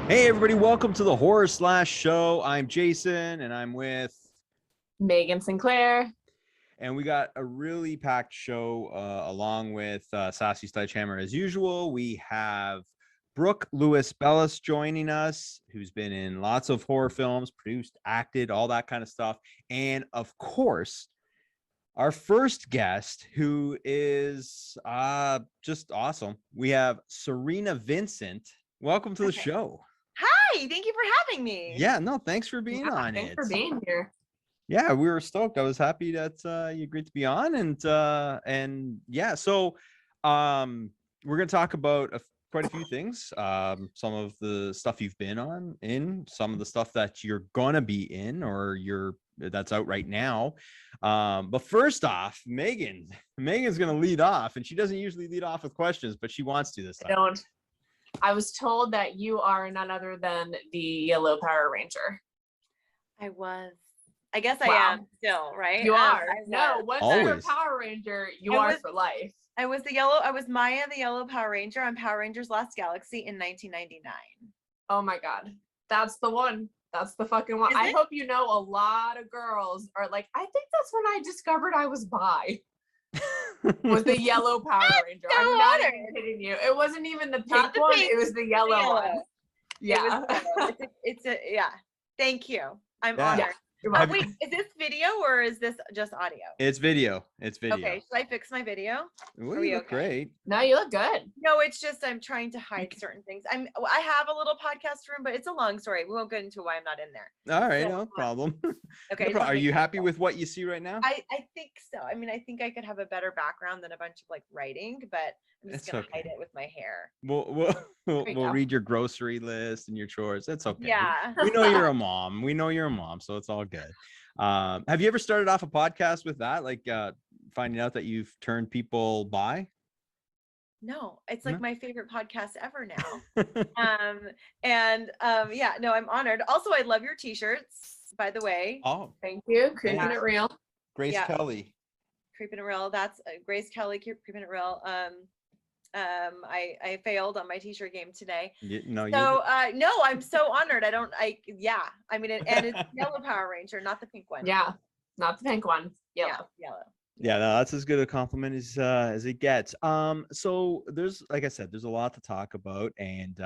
Hey everybody, welcome to the Horror Slash Show. I'm Jason and I'm with Megan Sinclair. and we got a really packed show along with Sassy Sledgehammer as usual. We have Brooke Lewis Bellas joining us, who's been in lots of horror films, produced, acted, all that kind of stuff. And of course, our first guest, who is just awesome. We have Cerina Vincent. Welcome to the show. Hi, thank you for having me. Yeah, no, thanks for being on Thanks it. for being here. Yeah, we were stoked. I was happy that you agreed to be on, and yeah, so we're gonna talk about quite a few things. Some of the stuff you've been in, some of the stuff that you're gonna be in, or that's out right now. But first off, Megan's gonna lead off, and she doesn't usually lead off with questions, but she wants to this time. I don't. I was told that you are none other than the Yellow Power Ranger. I guess I am still, right? You are. No, once you're a Always. Power Ranger, you are for life. I was Maya, the Yellow Power Ranger on Power Rangers Lost Galaxy in 1999. Oh my God. That's the one. That's the fucking one. Is I it? hope you know a lot of girls are like, I think that's when I discovered I was bi. Was the Yellow Power Ranger. so I'm not honored. even kidding you. It wasn't even the Not pink the one. pink, It was the yellow one. Yeah. Yeah. Thank you. I'm Yeah. honored. You're Oh, welcome. wait, is this video or is this just audio? It's video. Okay, should I fix my video? Well, Are we you look okay? great. No, you look good. No, it's just I'm trying to hide certain things. I have a little podcast room, but it's a long story. We won't get into why I'm not in there. All right, So, no problem. Okay. No problem. Are just you make happy sure. with what you see right now? I think so. I mean, I think I could have a better background than a bunch of like writing, but I'm just It's gonna okay. hide it with my hair. We'll There you go. read your grocery list and your chores. It's okay. Yeah. We know you're a mom. We know you're a mom, so it's all good. Have you ever started off a podcast with that, like finding out that you've turned people bi? No, it's like No? my favorite podcast ever now. Yeah, no, I'm honored. Also, I love your t-shirts, by the way. Oh, Thank you. Creeping Thanks. it real. Grace Yeah. Kelly. Creeping it real. That's Grace Kelly, Creeping it real. I failed on my t-shirt game today. No, So no, I'm so honored. I mean and it's Yellow Power Ranger, not the pink one. Yeah. Not the pink one. Yellow. Yeah, yellow. Yeah, no, that's as good a compliment as it gets. So there's, like I said, there's a lot to talk about, and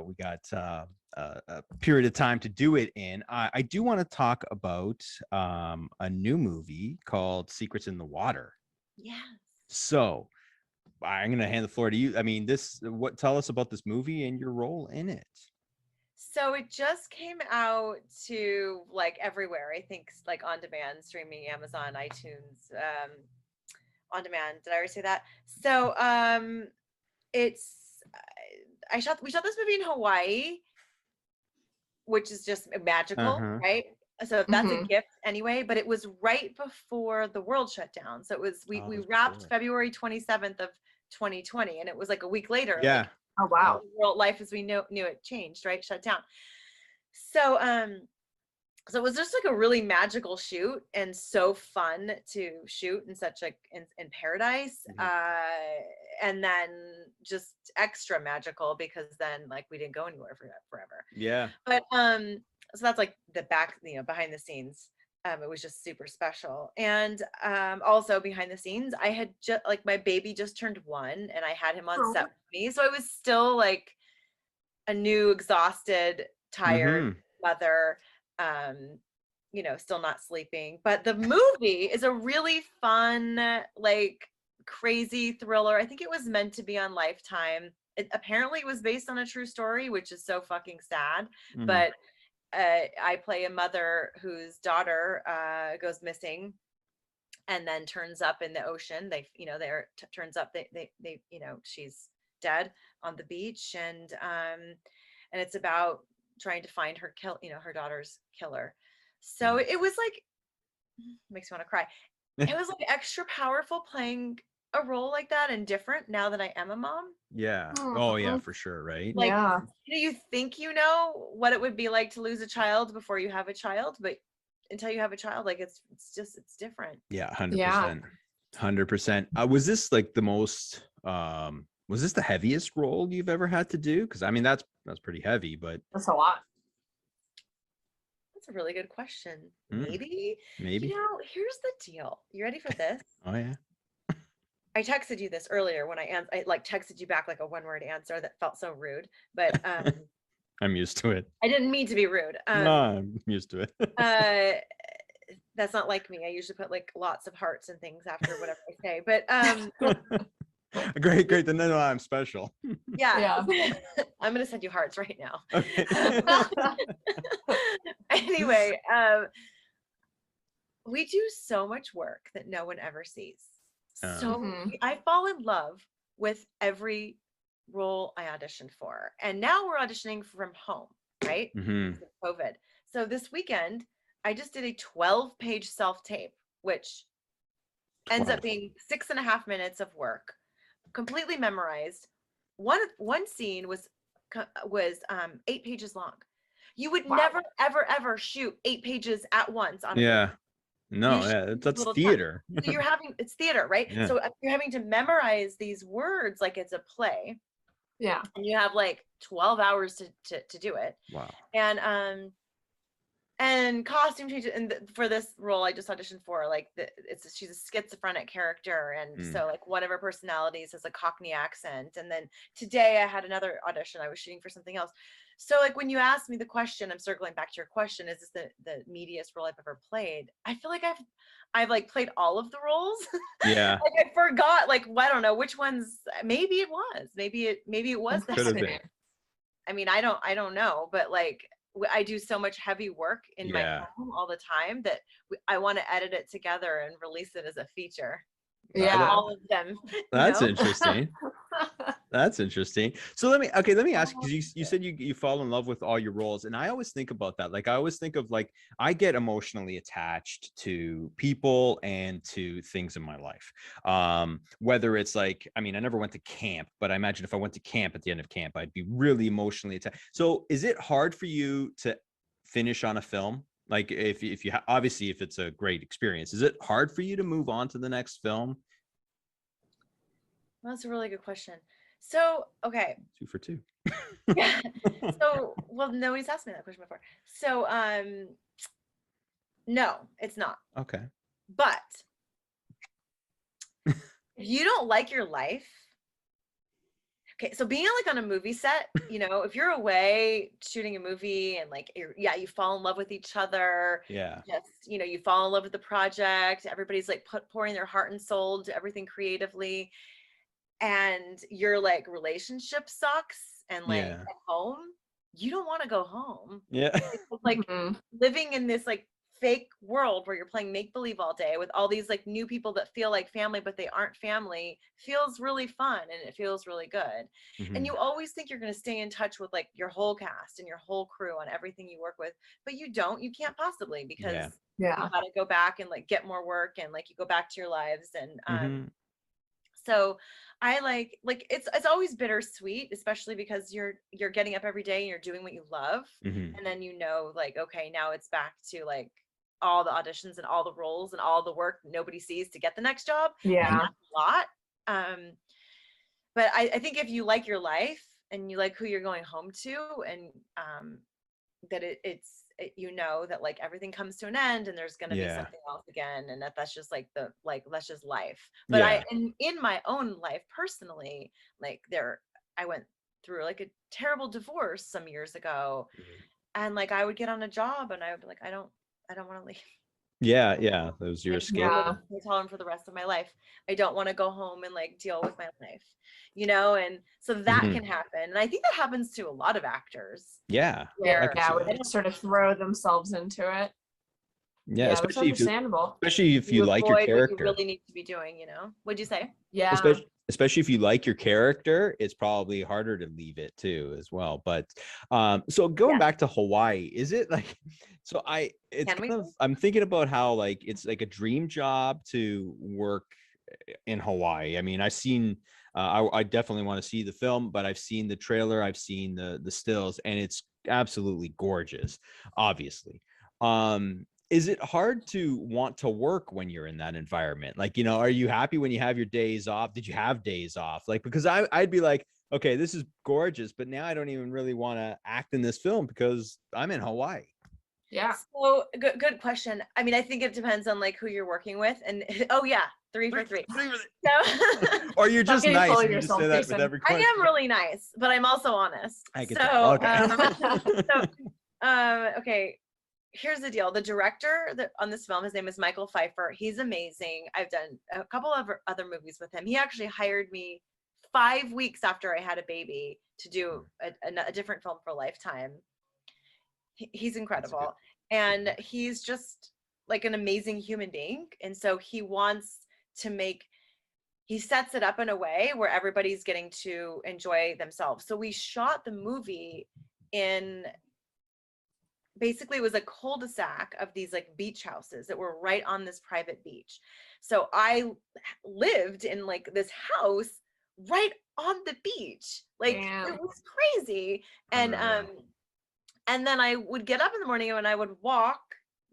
we got a period of time to do it in. I do want to talk about a new movie called Secrets in the Water. Yeah. So I'm gonna hand the floor to you. I mean, tell us about this movie and your role in it. So it just came out to like everywhere. I think like on demand streaming, Amazon, iTunes, on demand. Did I already say that? So we shot this movie in Hawaii, which is just magical, right? So that's a gift anyway, but it was right before the world shut down. So it was we wrapped February 27th of 2020, and it was like a week later. Yeah. Like, Oh wow. world life as we knew it changed, right? Shut down. So so it was just like a really magical shoot and so fun to shoot in such like in paradise. And then just extra magical because then like we didn't go anywhere for that forever. Yeah. But so that's like the back, behind the scenes. It was just super special. And also behind the scenes, I had just like my baby just turned 1 and I had him on set with me. So I was still like a new, exhausted, tired mother, still not sleeping. But the movie is a really fun, like crazy thriller. I think it was meant to be on Lifetime. It apparently was based on a true story, which is so fucking sad. But I play a mother whose daughter goes missing and then turns up in the ocean. Turns up they she's dead on the beach, and it's about trying to find her her daughter's killer. So it was like, makes me want to cry. It was like extra powerful playing a role like that and different now that I am a mom. Yeah. Oh yeah, for sure. Right. Like, yeah. You think you know what it would be like to lose a child before you have a child, but until you have a child, like it's different. Yeah, 100%. 100%. Was this like the most Was this the heaviest role you've ever had to do? Because I mean, that's pretty heavy, but That's a lot. That's a really good question. Mm. Maybe. maybe. You know, here's the deal. You ready for this? Oh yeah. I texted you this earlier when I like texted you back like a one-word answer that felt so rude, but I'm used to it. I didn't mean to be rude. No, I'm used to it. That's not like me. I usually put like lots of hearts and things after whatever I say, but Great. Then no, I'm special. yeah. I'm gonna send you hearts right now. Okay. Anyway, we do so much work that no one ever sees. So I fall in love with every role I auditioned for, and now we're auditioning from home, right? COVID. So this weekend, I just did a 12-page self-tape, which ends up being 6.5 minutes of work, completely memorized. One scene was 8 pages long. You would never, ever shoot 8 pages at once on a No, that's theater. So it's theater, right? Yeah. So you're having to memorize these words like it's a play. Yeah. And you have like 12 hours to do it. Wow. And costume changes. And for this role I just auditioned for, like she's a schizophrenic character, and so like one of her personalities has a Cockney accent. And then today I had another audition. I was shooting for something else. So like when you asked me the question, I'm circling back to your question, is this the meatiest role I've ever played? I feel like I've like played all of the roles. Yeah. Like I forgot, like, well, I don't know which ones. Maybe it was Could have been. I mean, I don't know, but like I do so much heavy work in my home all the time that I want to edit it together and release it as a feature. Yeah. All of them. That's interesting. That's interesting. So let me ask you, because you said you fall in love with all your roles, and I always think about that. Like I always think of like I get emotionally attached to people and to things in my life. Whether it's like, I mean, I never went to camp, but I imagine if I went to camp at the end of camp, I'd be really emotionally attached. So is it hard for you to finish on a film? Like if you obviously if it's a great experience, is it hard for you to move on to the next film? Well, that's a really good question. So, okay. 2 for 2. Yeah. So, well, nobody's asked me that question before. So, no, it's not. Okay. But if you don't like your life, okay, so being like on a movie set, you know, if you're away shooting a movie and like, you fall in love with each other. Yeah. Just, you know, you fall in love with the project. Everybody's like pouring their heart and soul to everything creatively. And your like relationship sucks and like at home, you don't want to go home. Yeah. It's like living in this like fake world where you're playing make-believe all day with all these like new people that feel like family, but they aren't family, feels really fun and it feels really good. And you always think you're going to stay in touch with like your whole cast and your whole crew on everything you work with, but you can't possibly, because you got to go back and like get more work and like you go back to your lives. And so I like it's always bittersweet, especially because you're getting up every day and you're doing what you love. And then, you know, like, okay, now it's back to like all the auditions and all the roles and all the work nobody sees to get the next job. Yeah. And that's a lot. But I think if you like your life and you like who you're going home to, and that it's you know that like everything comes to an end and there's going to be something else again, and that's just like that's just life. But in my own life personally, like I went through like a terrible divorce some years ago, and like I would get on a job and I would be like, I don't want to leave. That was your escape. I tell him for the rest of my life, I don't want to go home and like deal with my life, you know. And so that can happen, and I think that happens to a lot of actors. Where they sort of throw themselves into it. Especially if you like your character. What you really need to be doing, you know. What'd you say? Especially if you like your character, it's probably harder to leave it too as well. But so going back to Hawaii, is it like, so I'm thinking about how like it's like a dream job to work in Hawaii. I mean, I've seen I definitely want to see the film, but I've seen the trailer, I've seen the stills, and it's absolutely gorgeous, obviously. is it hard to want to work when you're in that environment? Like, you know, are you happy when you have your days off? Did you have days off? Like, because I'd be like, okay, this is gorgeous, but now I don't even really want to act in this film because I'm in Hawaii. Yeah. So good question. I mean, I think it depends on like who you're working with, and oh yeah, 3 for 3. So, or you're just getting nice full of and you just yourself, say that Jason. with every I question. am really nice, but I'm also honest. I can so, tell. Okay. Okay. Here's the deal. The director on this film, his name is Michael Pfeiffer. He's amazing. I've done a couple of other movies with him. He actually hired me 5 weeks after I had a baby to do a different film for Lifetime. He's incredible. And he's just like an amazing human being. And so he wants to he sets it up in a way where everybody's getting to enjoy themselves. So we shot the movie in, basically it was a cul-de-sac of these like beach houses that were right on this private beach. So I lived in like this house right on the beach. Like Damn. it was crazy. And then I would get up in the morning and I would walk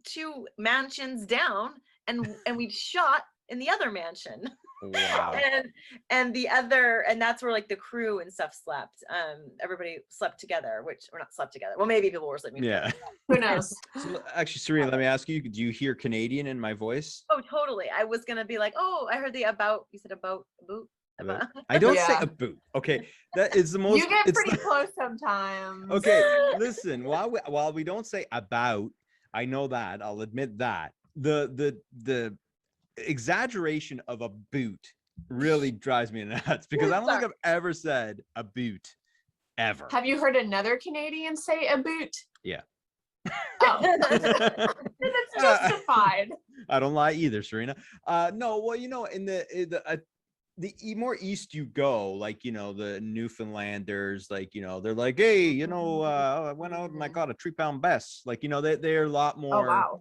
2 mansions down and we'd shot in the other mansion. Wow. and that's where like the crew and stuff slept. Everybody slept together, or not slept together. Well, maybe people were sleeping together. Who knows? So, actually, Serena, let me ask you, do you hear Canadian in my voice? Oh, totally. I was going to be like, oh, I heard you said about. I don't say Yeah. a boot. Okay, that is the most. You get pretty close sometimes. Okay, listen. While we don't say about, I know that. I'll admit that the exaggeration of a boot really drives me nuts because I don't think I've ever said a boot ever. Have you heard another Canadian say a boot? Yeah. Oh, it's justified. I don't lie either, Serena. No, well, you know, in the more east you go, like, you know, the Newfoundlanders, like, you know, they're like, hey, you know, I went out and I got a 3-pound bass. Like, you know, they're a lot more. Oh, wow.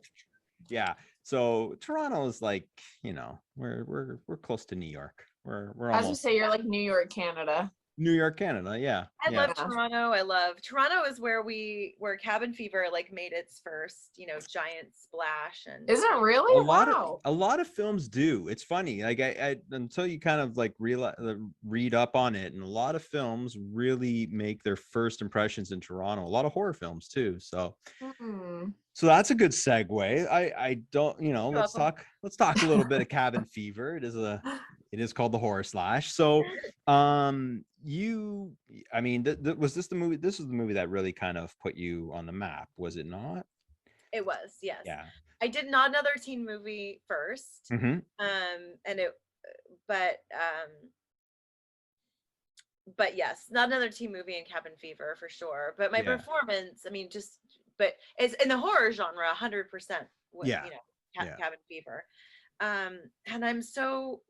Yeah. So Toronto is like, you know, we're close to New York. We're I was almost gonna say you're like New York, Canada. New York, Canada. Yeah. I love Toronto. Toronto is where Cabin Fever like made its first, you know, giant splash. And Is it really? A lot of films do. It's funny. Like I until you kind of like read up on it, and a lot of films really make their first impressions in Toronto. A lot of horror films too. So So that's a good segue. I don't, you know, let's talk a little bit of Cabin Fever. It is called the horror slash. So was this the movie? This was the movie that really kind of put you on the map, was it not? It was, yes. Yeah. I did Not Another Teen Movie first. Mm-hmm. But yes, Not Another Teen Movie and Cabin Fever for sure. But my performance, I mean, but it's in the horror genre 100%. You know, Cabin Fever. And I'm so,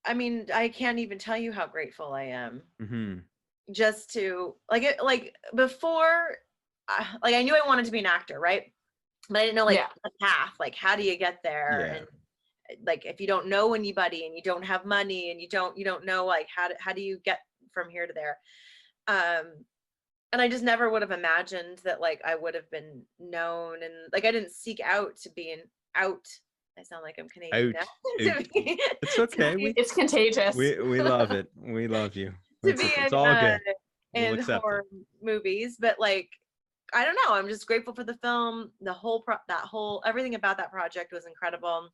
I mean, I can't even tell you how grateful I am. Mm-hmm. Just to before, I knew I wanted to be an actor, right? But I didn't know the path. Like, how do you get there? And like, if you don't know anybody and you don't have money and you don't know like how do you get from here to there? And I just never would have imagined that like I would have been known, and like I didn't seek out to be out. I sound like I'm Canadian now. It's okay. It's contagious. We love it. We love you. It's all good. In horror movies, but like I don't know. I'm just grateful for the film. The whole everything about that project was incredible,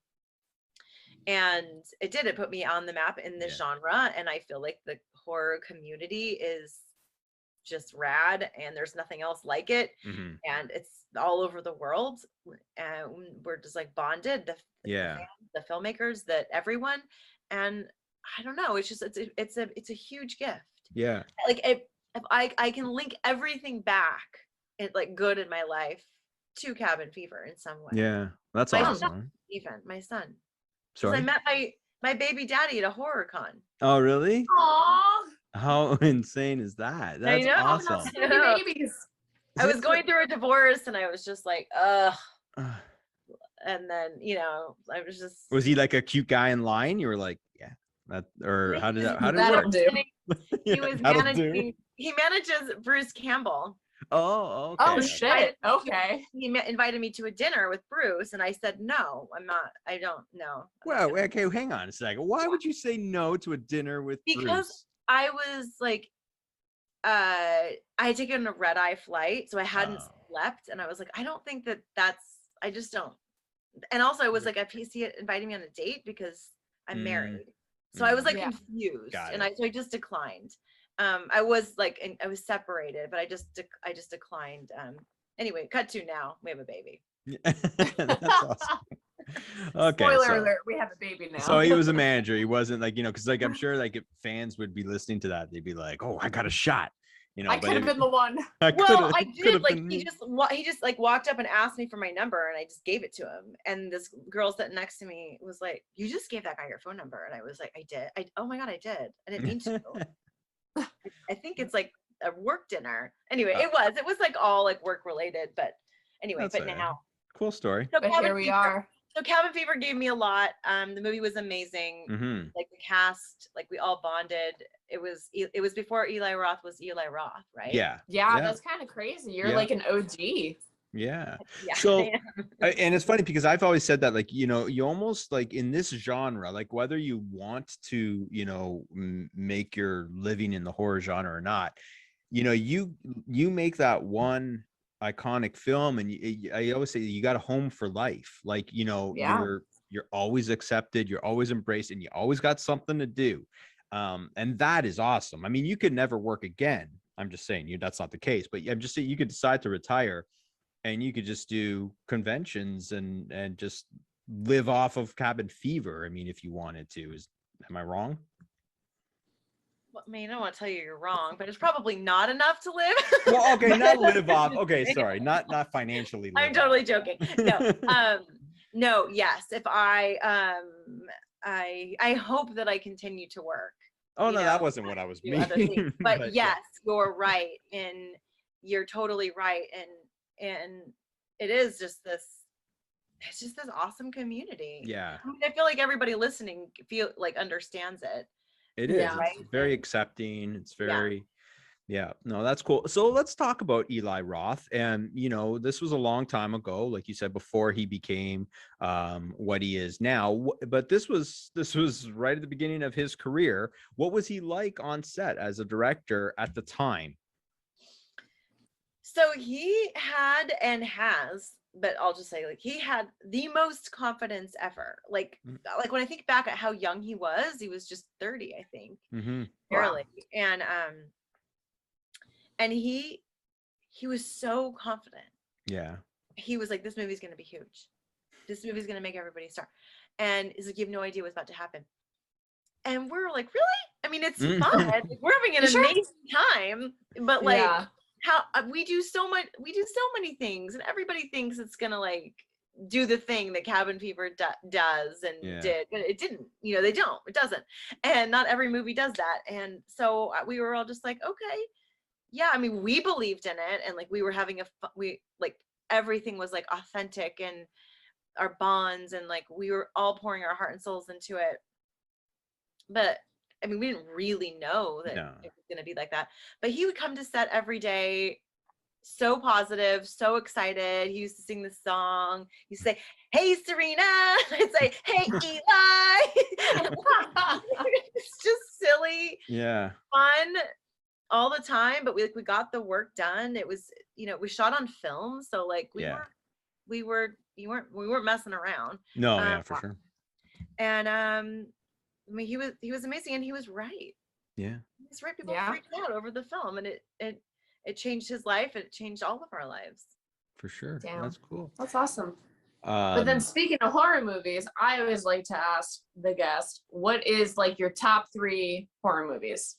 and it put me on the map in this genre. And I feel like the horror community is just rad, and there's nothing else like it. Mm-hmm. And it's all over the world, and we're just like bonded. The fans, the filmmakers, that everyone, and I don't know. It's just it's a huge gift. Yeah. Like if I can link everything back, like good in my life, to Cabin Fever in some way. Yeah, that's awesome. Son, even my son. Sorry. I met my baby daddy at a horror con. Oh, really? Aww. How insane is that? That's awesome. Babies. I was going through a divorce, and I was just like, ugh. And then, you know, I was just. Was he like a cute guy in line? You were like, yeah, that, or how did it work? Do. He was managing. He manages Bruce Campbell. Oh, okay. Oh Okay. shit. Okay. He invited me to a dinner with Bruce, and I said no. I don't know. Well, okay, hang on a second. Why would you say no to a dinner with Because Bruce? I was like, I had taken a red-eye flight, so I hadn't Oh. slept, and I was like, I don't think I just don't. And also, I was like, if he's inviting me on a date because I'm married, so I was like Yeah. confused, Got and it. I just declined. I was like, I was separated, but I just declined. Anyway, cut to now, we have a baby. That's awesome. Okay, Spoiler so alert, we have a baby now. so he was a manager. He wasn't like, because like I'm sure like if fans would be listening to that, they'd be like, "Oh, I got a shot," I could have been the one. Well, I could did. have Like been he me. just like walked up and asked me for my number, and I just gave it to him. And this girl sitting next to me was like, "You just gave that guy your phone number," and I was like, "I did. Oh my god, I did. I didn't mean to." I think it's like a work dinner. Anyway, it was like all like work related, but anyway, That's but all right. now. Cool story. So But Cabin here we Fever. are. So Cabin Fever gave me a lot. The movie was amazing. Mm-hmm. Like the cast, like we all bonded. It was before Eli Roth was Eli Roth, right? Yeah. Yeah, that's kind of crazy. You're Yeah. like an OG. Yeah. Yeah. So, and it's funny because I've always said that, like, you almost like in this genre, like whether you want to, make your living in the horror genre or not, you make that one iconic film, and I always say you got a home for life. Like, Yeah. you're always accepted, you're always embraced, and you always got something to do. And that is awesome. I mean, you could never work again. I'm just saying that's not the case, but I'm just saying you could decide to retire and you could just do conventions and just live off of Cabin Fever. I mean, if you wanted to. Am I wrong? Well, I mean, I don't want to tell you you're wrong, but it's probably not enough to live. Well, okay, not live off. Okay, sorry, not financially. I'm totally joking. No, no, yes. If I hope that I continue to work. Oh no, that wasn't what I was meaning. But yes, you're right, and you're totally right, and it is just this. It's just this awesome community. Yeah. I mean, I feel like everybody listening understands it. It is. Yeah. It's very accepting. It's very, yeah, no, that's cool. So let's talk about Eli Roth. And, this was a long time ago, like you said, before he became what he is now. But this was right at the beginning of his career. What was he like on set as a director at the time? So he had and has, but I'll just say, like, he had the most confidence ever. Like when I think back at how young he was just 30, I think, barely. Wow. And he was so confident. Yeah. He was like, this movie's going to be huge. This movie's going to make everybody start. And he's like, you have no idea what's about to happen. And we're like, really? I mean, it's fun. Like, we're having an amazing time, but like, how we do so many things, and everybody thinks it's gonna like do the thing that Cabin Fever does and did, but it didn't. It doesn't, and not every movie does that. And so we were all just like, okay, yeah. I mean, we believed in it, and like we were having everything was like authentic, and our bonds, and like we were all pouring our heart and souls into it. But I mean, we didn't really know that it was going to be like that. But he would come to set every day, so positive, so excited. He used to sing this song. He'd say, "Hey, Serena." I'd say, "Hey, Eli." It's just silly, fun all the time. But we got the work done. It was, we shot on film, so like we weren't messing around. No, yeah, for sure. And I mean, he was amazing, and he was right. Yeah. He's right. People freaked out over the film, and it changed his life. It changed all of our lives. For sure. Damn. That's cool. That's awesome. But then speaking of horror movies, I always like to ask the guest, what is like your top 3 horror movies?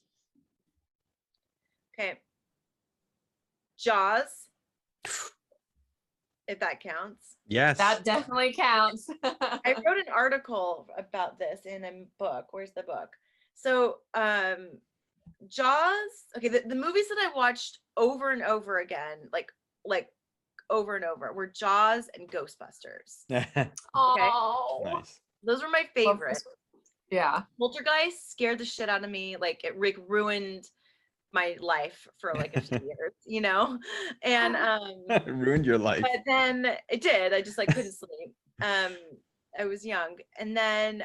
Okay. Jaws. If that counts. Yes. That definitely counts. I wrote an article about this in a book. Where's the book? So, Jaws. Okay, the movies that I watched over and over again, like over and over, were Jaws and Ghostbusters. Okay. Oh, nice. Those were my favorites. Yeah. Poltergeist scared the shit out of me. Like it ruined my life for like a few years, you know, and It ruined your life. but then it did. I just like couldn't sleep. I was young, and then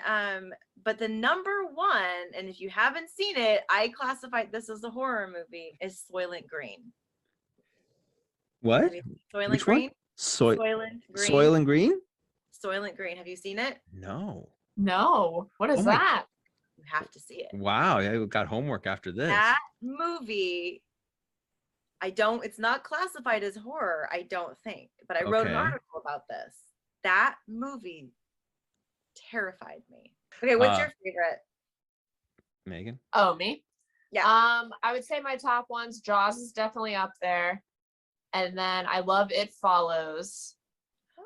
but the number one, and if you haven't seen it, I classified this as a horror movie, is Soylent Green. What? Soylent Which Green? one? Soylent Green. Soylent Green? Soylent Green. Have you seen it? No. No. What is that? You have to see it. Wow. Yeah, we got homework after this. That movie, it's not classified as horror, I don't think, but I wrote an article about this. That movie terrified me. Okay, what's your favorite? Megan? Oh, me? Yeah. I would say my top ones, Jaws is definitely up there. And then I love It Follows.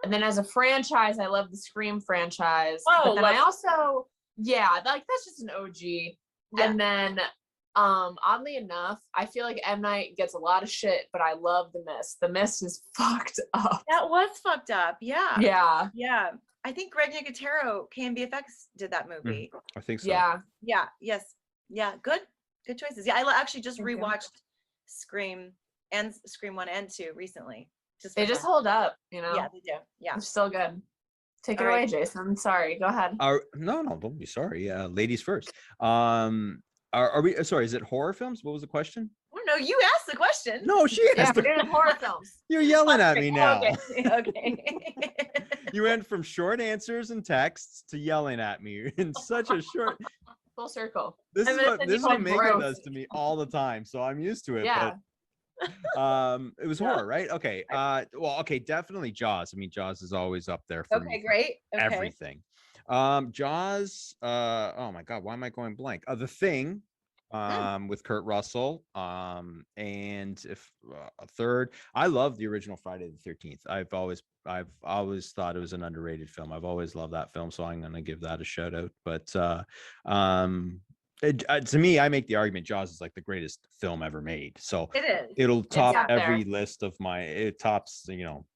And then as a franchise, I love the Scream franchise. Oh, but then I also, that's just an OG. Yeah. And then oddly enough, I feel like M. Night gets a lot of shit, but I love The Mist. The Mist is fucked up. That was fucked up. Yeah. Yeah. Yeah. I think Greg Nicotero, KMBFX, did that movie. I think so. Yeah. Yeah. Yes. Yeah. Good choices. Yeah. I actually just rewatched Scream and Scream 1 and 2 recently. They just hold up, you know? Yeah, they do. Yeah. They're still good. Take it away, Jason. Sorry. Go ahead. No, don't be sorry. Ladies first. Are we sorry, is it horror films? What was the question? Oh, no, you asked the question. No, she asked. We're doing horror films. You're yelling at me now. Okay. You went from short answers and texts to yelling at me in such a short full circle. This is what Megan does to me all the time, so I'm used to it. Yeah. But it was horror, right? Okay. Definitely Jaws. I mean, Jaws is always up there for me. Great. Everything. Jaws, oh my god, why am I going blank? The Thing, with Kurt Russell, and if a third, I love the original Friday the 13th. I've always thought it was an underrated film. I've always loved that film, so I'm gonna give that a shout out. But to me, I make the argument Jaws is like the greatest film ever made. So it'll top every list of it tops,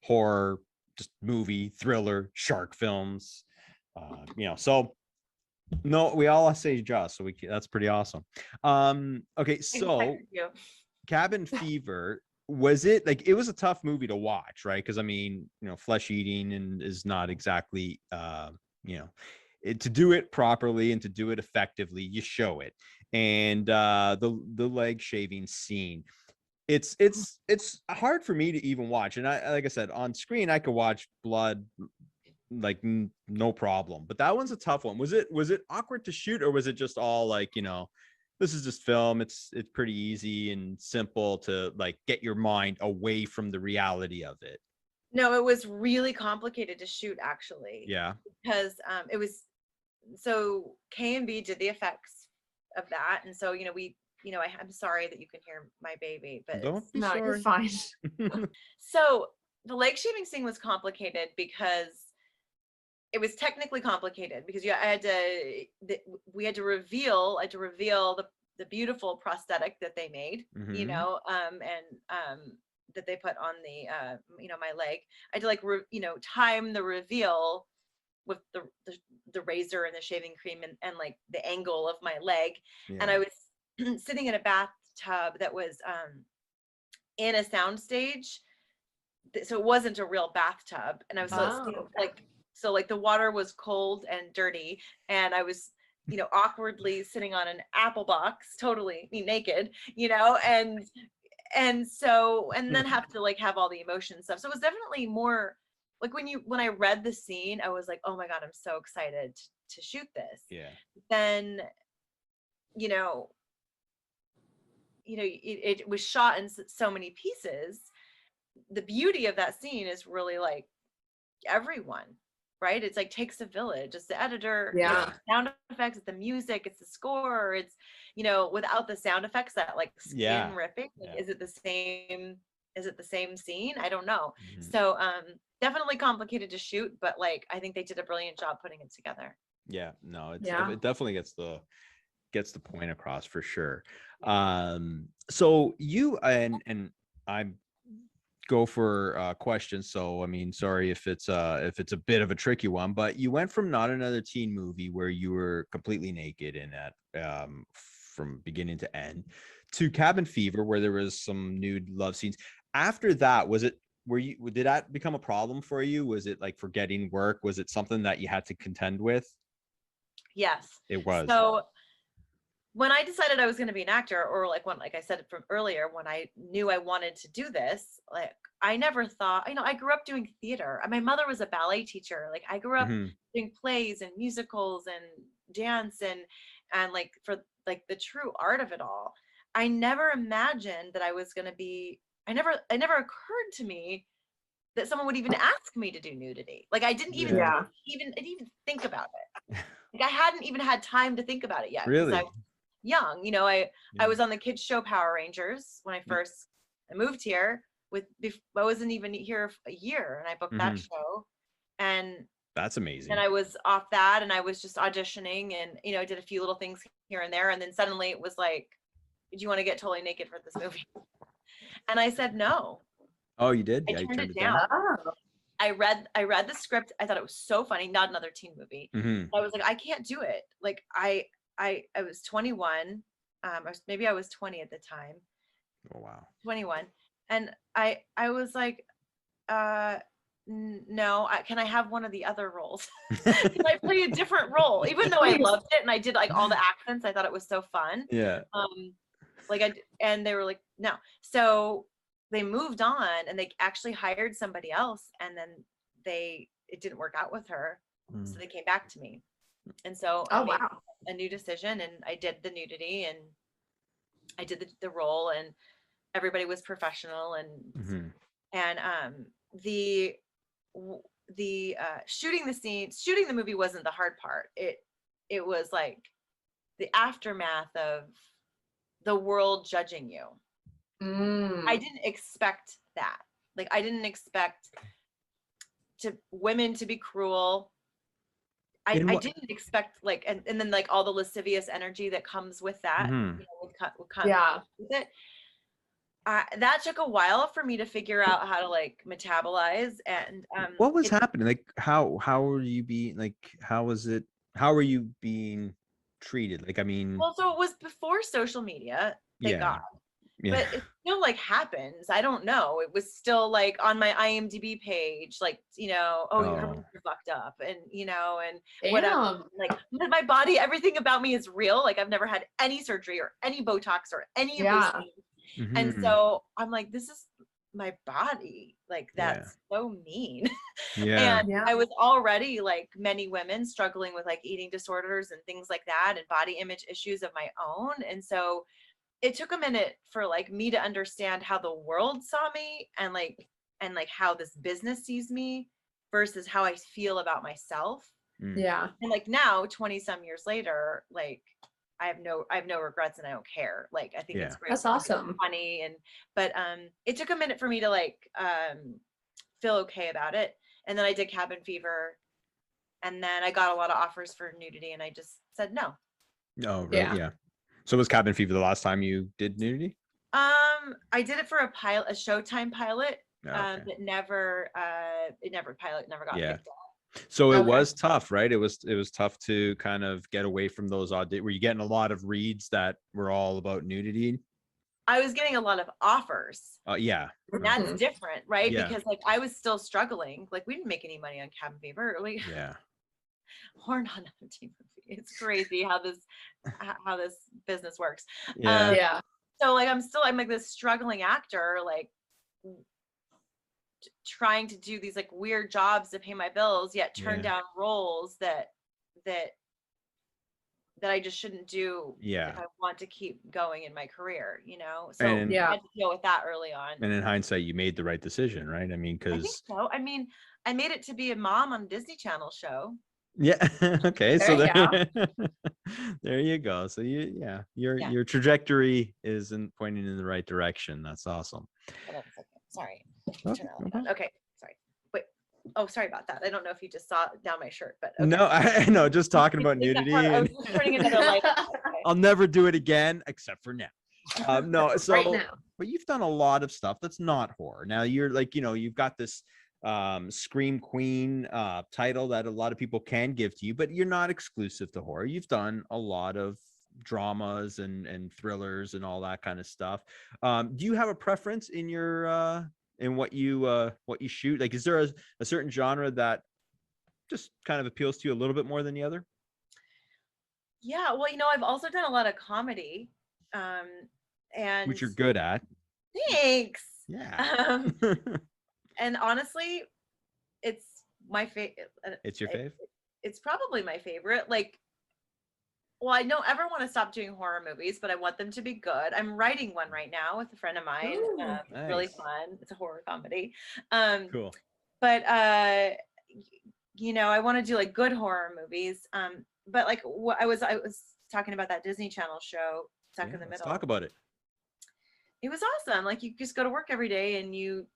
horror, just movie, thriller, shark films, so no, we all say Jaws, so that's pretty awesome. Okay, so Cabin Fever, was it like, it was a tough movie to watch, right? Because I mean, flesh eating and is not exactly to do it properly and to do it effectively, you show it. And the leg shaving scene, it's hard for me to even watch. And I, like I said, on screen I could watch blood like no problem, but that one's a tough one. Was it awkward to shoot, or was it just all like, this is just film, it's pretty easy and simple to like get your mind away from the reality of it? No, it was really complicated to shoot, actually. Yeah. Because it was, so K&B did the effects of that, and so I'm sorry that you can hear my baby, but no, you're fine. So the leg shaving scene was complicated because it was technically complicated because we had to reveal the beautiful prosthetic that they made, and that they put on the my leg. I had to time the reveal with the razor and the shaving cream and like the angle of my leg. Yeah. And I was sitting in a bathtub that was in a soundstage, so it wasn't a real bathtub, and I was so the water was cold and dirty, and I was awkwardly sitting on an apple box, totally naked, and then have to have all the emotion stuff. So it was definitely more like when I read the scene, I was like, oh my God, I'm so excited to shoot this. Yeah. Then, it was shot in so many pieces. The beauty of that scene is really like everyone, right? It's like takes a village. It's the editor, it's the sound effects, it's the music, it's the score, it's without the sound effects, that like skin ripping. Is it the same scene? I don't know. So definitely complicated to shoot, but I think they did a brilliant job putting it together. Yeah, no, it definitely gets the point across for sure. So you and I'm go for questions, so I mean, sorry if it's a bit of a tricky one, but you went from Not Another Teen Movie, where you were completely naked in that from beginning to end, to Cabin Fever, where there was some nude love scenes. After that, did that become a problem for you? Was it like forgetting work? Was it something that you had to contend with? Yes. It was. So when I decided I was going to be an actor, or like I said from earlier, when I knew I wanted to do this, like I never thought, I grew up doing theater. My mother was a ballet teacher. Like I grew up doing plays and musicals and dance and like for like the true art of it all. I never imagined that I was going to be, it never occurred to me that someone would even ask me to do nudity. Like I didn't even think about it. Like I hadn't even had time to think about it yet. Really? I was young. I was on the kids show Power Rangers when I moved here. I wasn't even here a year, and I booked that show, and that's amazing. And I was off that, and I was just auditioning, and I did a few little things here and there, and then suddenly it was like, "Do you want to get totally naked for this movie?" And I said no. Oh, you did? I Yeah, you turned it down. Oh. I read the script. I thought it was so funny. Not another teen movie. I was like, I can't do it. Like I was 21. Maybe I was 20 at the time. Oh wow. 21, and I was like, no. Can I have one of the other roles? Can I play a different role? Even though I loved it and I did like all the accents, I thought it was so fun. Yeah. And they were like, no. So they moved on, and they actually hired somebody else, and then it didn't work out with her, so they came back to me, and so I made a new decision, and I did the nudity, and I did the role, and everybody was professional, and the shooting the movie wasn't the hard part. It was like the aftermath of the world judging you. I didn't expect that. Like I didn't expect women to be cruel. I didn't expect like and then like all the lascivious energy that comes with that. With it. That took a while for me to figure out how to like metabolize and what was happening? Like how were you being like how were you being treated? Like I mean, well, so it was before social media, thank God. Yeah. But it still like happens. I don't know. It was still like on my IMDb page, like, your hormones are fucked up and, and whatever. Like my body, everything about me is real. Like I've never had any surgery or any Botox or any of those things. And so I'm like, this is my body. Like that's so mean. And I was already like many women struggling with like eating disorders and things like that and body image issues of my own. And so it took a minute for like me to understand how the world saw me and like how this business sees me versus how I feel about myself. Yeah. And like now 20 some years later, like I have no regrets and I don't care. Like I think it's great. That's awesome. Funny but it took a minute for me to like feel okay about it. And then I did Cabin Fever, and then I got a lot of offers for nudity and I just said no. Oh, really? Yeah. So was Cabin Fever the last time you did nudity? I did it for a Showtime pilot. But never got picked up. So it was tough, right? It was tough to kind of get away from those auditions. Were you getting a lot of reads that were all about nudity? I was getting a lot of offers. Yeah. And that's different, right? Yeah. Because like I was still struggling. Like we didn't make any money on Cabin Fever. Or not on a TV movie. It's crazy how this business works. So like I'm like this struggling actor, like trying to do these like weird jobs to pay my bills, yet turn down roles that I just shouldn't do if I want to keep going in my career, So I had to deal with that early on. And in hindsight, you made the right decision, right? I mean, because I think so. I mean, I made it to be a mom on a Disney Channel show. Yeah. Okay. There you go. So your trajectory isn't pointing in the right direction. That's awesome. Hold on a second. Sorry. Okay. Sorry. Wait. Oh, sorry about that. I don't know if you just saw down my shirt, but okay. No, I know. Just talking about nudity. I was just turning another light. I'll never do it again, except for now. No. So, right now. But you've done a lot of stuff that's not horror. Now you're like, you've got this Scream Queen title that a lot of people can give to you, but you're not exclusive to horror. You've done a lot of dramas and thrillers and all that kind of stuff. Do you have a preference in your in what you shoot? Like, is there a certain genre that just kind of appeals to you a little bit more than the other? Yeah, well, I've also done a lot of comedy, and Which you're good at. thanks. Yeah. And honestly, it's my favorite. It's your fave? It's probably my favorite. Like, well, I don't ever want to stop doing horror movies, but I want them to be good. I'm writing one right now with a friend of mine. Ooh, Really nice. fun. It's a horror comedy. Cool. But I want to do like good horror movies. But like I was talking about that Disney Channel show, Stuck in the Middle. Let's talk about it. It was awesome. Like, you just go to work every day and you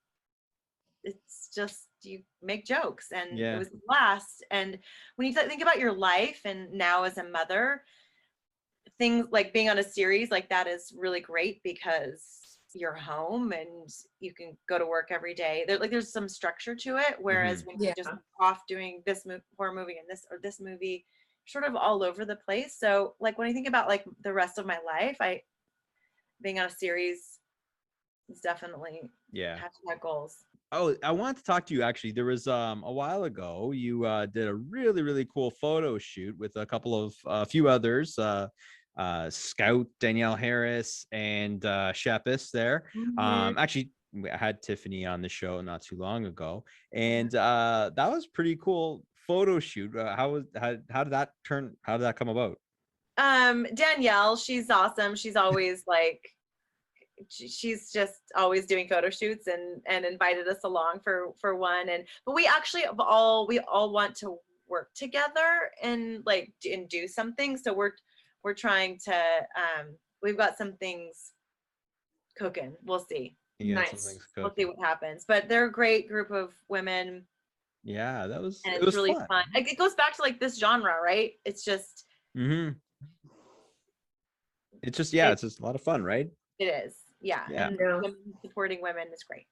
make jokes, and it was a blast. And when you think about your life and now as a mother, things like being on a series like that is really great because you're home and you can go to work every day. There's some structure to it, whereas when you're just off doing this horror movie and this movie, sort of all over the place. So like when I think about like the rest of my life, being on a series is definitely hashtag goals. Oh, I wanted to talk to you actually. There was a while ago you did a really, really cool photo shoot with a few others, Scout, Danielle Harris, and Shepis there. Actually, I had Tiffany on the show not too long ago, and that was pretty cool photo shoot. How did that come about? Danielle, she's awesome. She's always like, she's just always doing photo shoots and invited us along for one. But we actually all want to work together and do something. So we're trying to we've got some things cooking. We'll see. Nice. We'll see what happens. But they're a great group of women. Yeah, it was really fun. Like, it goes back to like this genre, right? It's just it's just it's a lot of fun, right? It is. Yeah. And supporting women is great.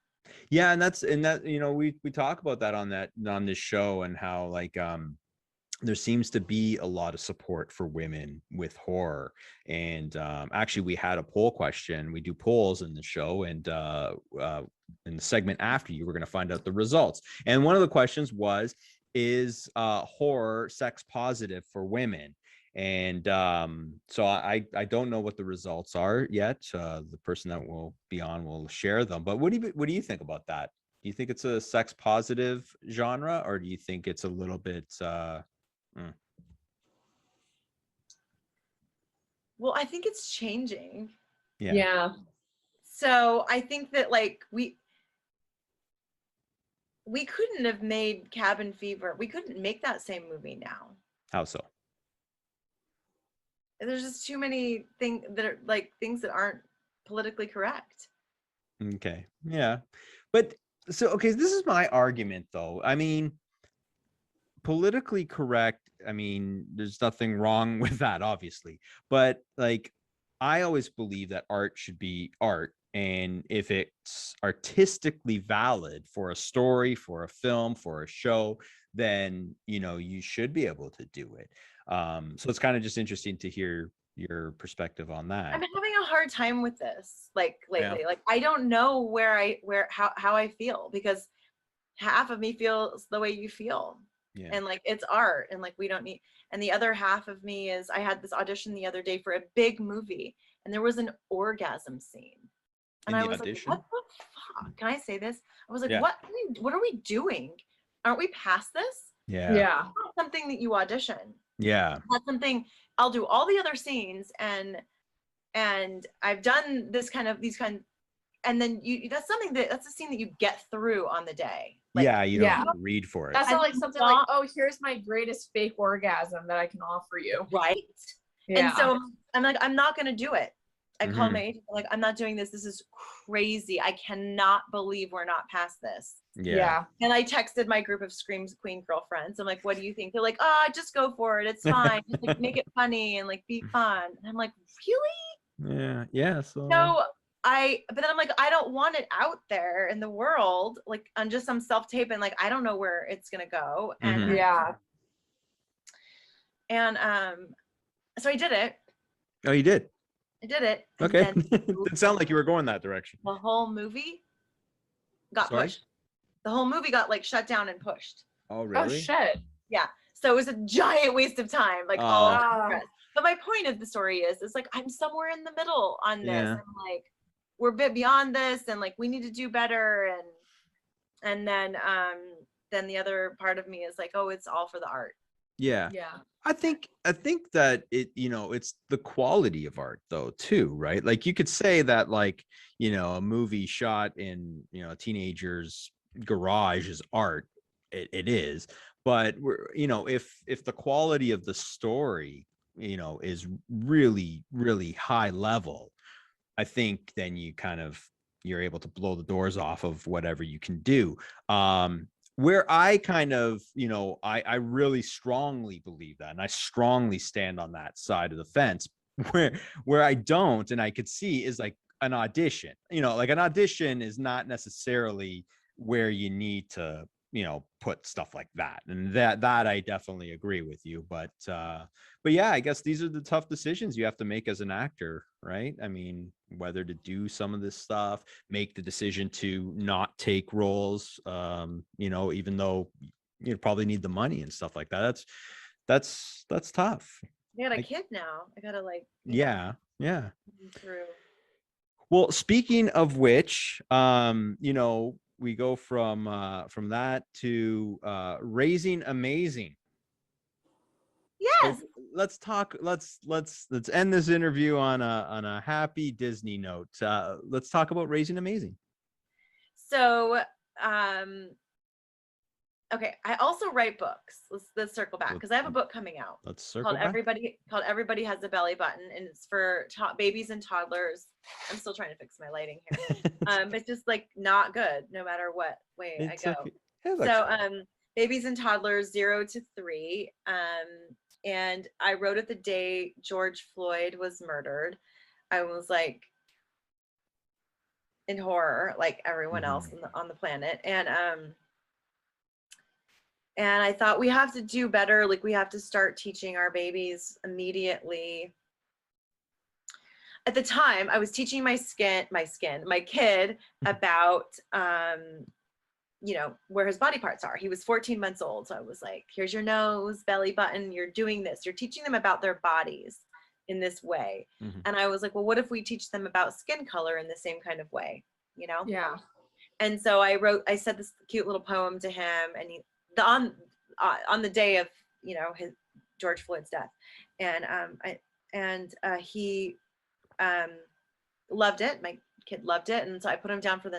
Yeah, and that we talk about that on this show, and how like there seems to be a lot of support for women with horror. And actually, we had a poll question. We do polls in the show, and in the segment after you, we're going to find out the results. And one of the questions was, is horror sex positive for women? And so I don't know what the results are yet. The person that will be on will share them. But what do you think about that? Do you think it's a sex positive genre, or do you think it's a little bit Well, I think it's changing. Yeah. So I think that like we couldn't have made Cabin Fever. We couldn't make that same movie now. How so? There's just too many things that aren't politically correct. Okay. Yeah. But so, okay, this is my argument though. I mean, politically correct, I mean, there's nothing wrong with that, obviously. But like, I always believe that art should be art. And if it's artistically valid for a story, for a film, for a show, then, you should be able to do it. So it's kind of just interesting to hear your perspective on that. I'm having a hard time with this, like lately. Yeah. Like, I don't know how I feel, because half of me feels the way you feel. Yeah. And like, it's art, and like, we don't need, and the other half of me is, I had this audition the other day for a big movie, and there was an orgasm scene. And I was audition? Like, what the fuck? Can I say this? I was like, what are we doing? Aren't we past this? Yeah. That's not something that you audition. Yeah. That's something, I'll do all the other scenes, and I've done these kind, and then that's a scene that you get through on the day. Like, you don't have to read for it. That's not like something like, oh, here's my greatest fake orgasm that I can offer you. Right. Yeah. And so I'm like, I'm not going to do it. I called my agent, like, I'm not doing this. This is crazy. I cannot believe we're not past this. Yeah. And I texted my group of Scream Queen girlfriends. I'm like, what do you think? They're like, oh, just go for it. It's fine. Just like, make it funny and like be fun. And I'm like, really? Yeah. Yeah. So but then I'm like, I don't want it out there in the world, like on just some self-tape, and like, I don't know where it's gonna go. And yeah. And so I did it, Oh, you did? I did it. And Okay. then Didn't sound like you were going that direction. the whole movie got Sorry? pushed. The whole movie got like shut down and pushed. Oh, Oh really? shit. Yeah. So it was a giant waste of time, like all Oh. of the stress. But my point of the story is like I'm somewhere in the middle on this. Yeah. I'm like, we're a bit beyond this, and like we need to do better. And then the other part of me is like, oh, it's all for the art. Yeah. Yeah. I think that it, you know, it's the quality of art though too, right? Like you could say that like, you know, a movie shot in, you know, a teenager's garage is art. It is, but we're, you know, if the quality of the story, you know, is really, really high level, I think then you're able to blow the doors off of whatever you can do. Where I kind of, you know, I really strongly believe that, and I strongly stand on that side of the fence. Where I don't, and I could see, is like an audition. You know, like an audition is not necessarily where you need to, you know, put stuff like that. And that I definitely agree with you. But yeah, I guess these are the tough decisions you have to make as an actor, right? I mean, whether to do some of this stuff, make the decision to not take roles, you know, even though you probably need the money and stuff like that. That's tough. I got a kid now. I gotta like, Yeah. through. Well, speaking of which, you know, we go from that to Raising Amazing. Yes. So let's end this interview on a happy Disney note. Let's talk about Raising Amazing. So, okay, I also write books. Let's circle back because I have a book coming out. Let's circle called back. Everybody Has a Belly Button, and it's for babies and toddlers. I'm still trying to fix my lighting here. It's just like not good no matter what way It's I go. okay. Yeah, So babies and toddlers 0 to 3. And I wrote it the day George Floyd was murdered. I was like in horror like everyone else on the planet. And I thought we have to do better. Like we have to start teaching our babies immediately. At the time, I was teaching my kid about, you know, where his body parts are. He was 14 months old. So I was like, here's your nose, belly button. You're doing this. You're teaching them about their bodies in this way. And I was like, well, what if we teach them about skin color in the same kind of way, you know? Yeah. And so I said this cute little poem to him, and on the day of, you know, his George Floyd's death, and he loved it. My kid loved it, and so I put him down for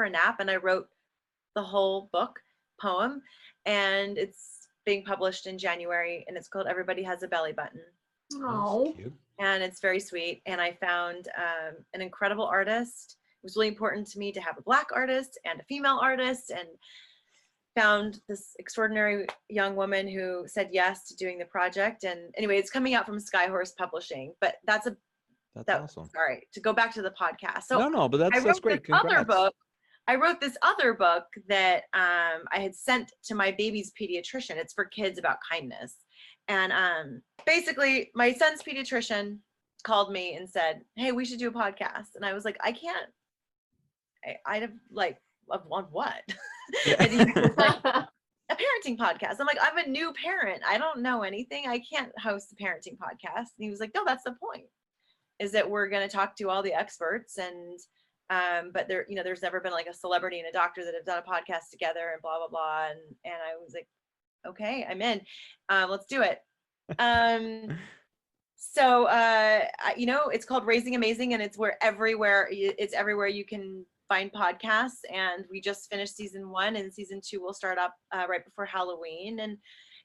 a nap, and I wrote the whole book poem, and it's being published in January, and it's called Everybody Has a Belly Button. Oh. And it's very sweet. And I found an incredible artist. It was really important to me to have a Black artist and a female artist, and found this extraordinary young woman who said yes to doing the project. And anyway, it's coming out from Skyhorse Publishing, but that's awesome. Sorry, to go back to the podcast. So no, but that's great. I wrote this other book that I had sent to my baby's pediatrician. It's for kids about kindness. And basically my son's pediatrician called me and said, hey, we should do a podcast. And I was like, I can't. I'd have like, on what? And he was like, a parenting podcast. I'm like, I'm a new parent. I don't know anything. I can't host a parenting podcast. And he was like, no, that's the point, is that we're going to talk to all the experts. And but there, you know, there's never been like a celebrity and a doctor that have done a podcast together and blah, blah, blah. And I was like, okay, I'm in. Let's do it. So you know, it's called Raising Amazing, and it's everywhere you can find podcasts. And we just finished season 1, and season 2 will start up right before Halloween.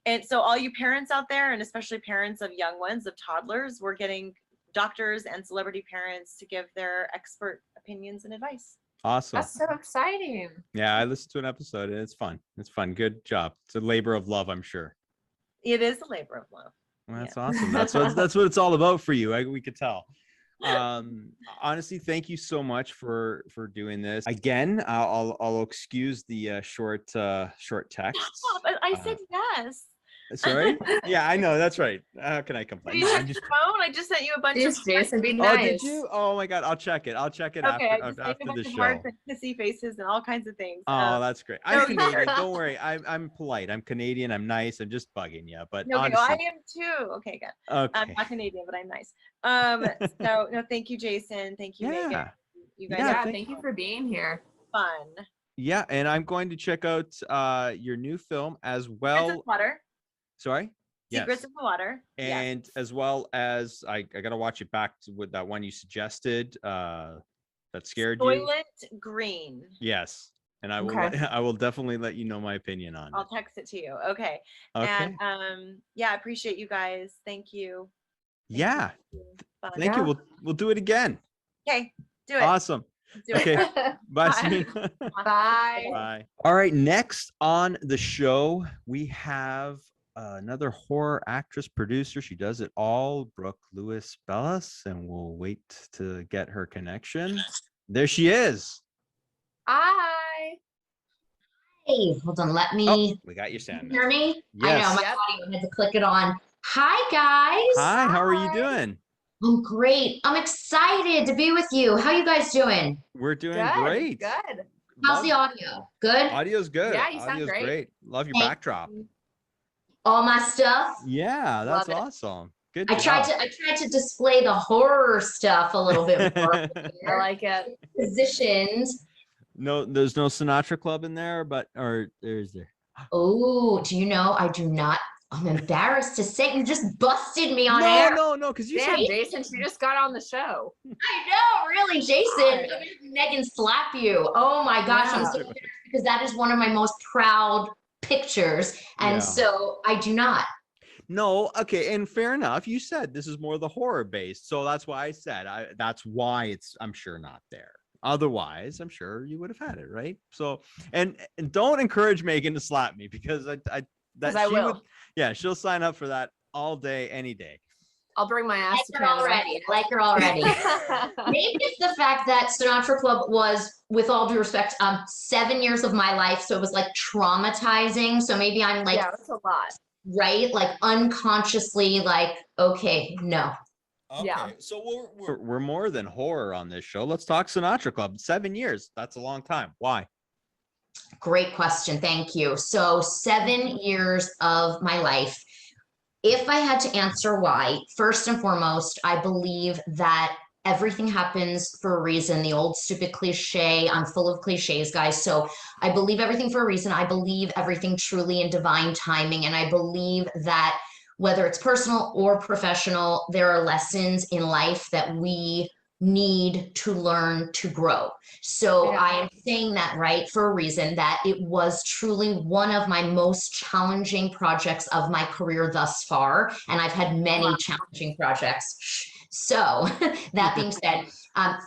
And so all you parents out there, and especially parents of young ones, of toddlers, we're getting doctors and celebrity parents to give their expert opinions and advice. Awesome. That's so exciting. Yeah, I listened to an episode, and it's fun. Good job. It's a labor of love, I'm sure. It is a labor of love. Well, that's awesome. That's what it's all about for you. We could tell. Honestly, thank you so much for doing this. Again, I'll excuse the short texts. But I said yes. Sorry? Yeah, I know. That's right. How can I Did complain? you No, check I'm your just. phone? I just sent you a bunch of Jeez, Jason, be Oh, nice. did you? Oh my God. I'll check it. I'll check it Okay, I after just sent you a after bunch the of hearts show. and kissy faces and all kinds of things. Oh, that's great. I'm no, Canadian. Don't worry. I'm polite. I'm Canadian. I'm nice. I'm just bugging you. But okay, well, I honestly, am too. Okay, good. I'm okay. not Canadian, but I'm nice. So no, thank you, Jason. Thank you, Megan. Yeah. You guys Yeah, are Yeah, thank you for being here. fun. Yeah, and I'm going to check out your new film as Secrets well. in the Water. Sorry? Secrets Yes. in the Water. Yeah. And as well as I gotta watch it back with that one you suggested that scared you. Soylent Green. Yes. And I will Okay. I will definitely let you know my opinion on I'll it. text it to you. Okay. Okay. And yeah, I appreciate you guys. Thank you. Thank Yeah. you. Fun. Thank you. Yeah. We'll do it again. Okay, do it. Awesome. Let's do it. Okay. Bye, Bye. Serena. Bye. Bye. All right. Next on the show, we have another horror actress producer. She does it all, Brooke Lewis Bellas, and we'll wait to get her connection. There she is. Hi. Hey, hold on. Let Oh, me we got your sound. hear me. Yes. I know my Yep. audio had to click it on. Hi guys. Hi. How are you Hi. doing? I'm great. I'm excited to be with you. How you guys doing? We're doing Good. great. Good. How's the audio? Good. Audio's good. Yeah, you sound Audio's great. Love your Thank backdrop. All my stuff. Yeah, that's Love it. awesome. Good I tried to display the horror stuff a little bit more. I like it. Positioned. No, there's no Sinatra Club in there, or is there? Oh, do you know I do not? I'm embarrassed to say you just busted me on No, air. no, because you Damn, said Jason, she just got on the show. I know, really, Jason. I'm gonna have Megan slap you. Oh my gosh, I'm Yeah. so embarrassed because that is one of my most proud pictures, and Yeah. so I do not. No, okay, and fair enough. You said this is more the horror based, so that's why I said that's why it's I'm sure not there. Otherwise, I'm sure you would have had it, right? So, and don't encourage Megan to slap me because I will. Yeah, she'll sign up for that all day, any day. I'll bring my ass to Canada. I like her already. Maybe it's the fact that Sinatra Club was, with all due respect, 7 years of my life, so it was like traumatizing. So maybe I'm like, Yeah, that's a lot. right, like unconsciously, like, okay, no. Okay, Yeah. so we're more than horror on this show. Let's talk Sinatra Club. 7 years. That's a long time. Why? Great question. Thank you. So 7 years of my life. If I had to answer why, first and foremost, I believe that everything happens for a reason. The old stupid cliche. I'm full of cliches, guys. So I believe everything for a reason. I believe everything truly in divine timing. And I believe that whether it's personal or professional, there are lessons in life that we need to learn to grow. So Yeah. I am saying that, right, for a reason, that it was truly one of my most challenging projects of my career thus far. And I've had many challenging projects. So that being said,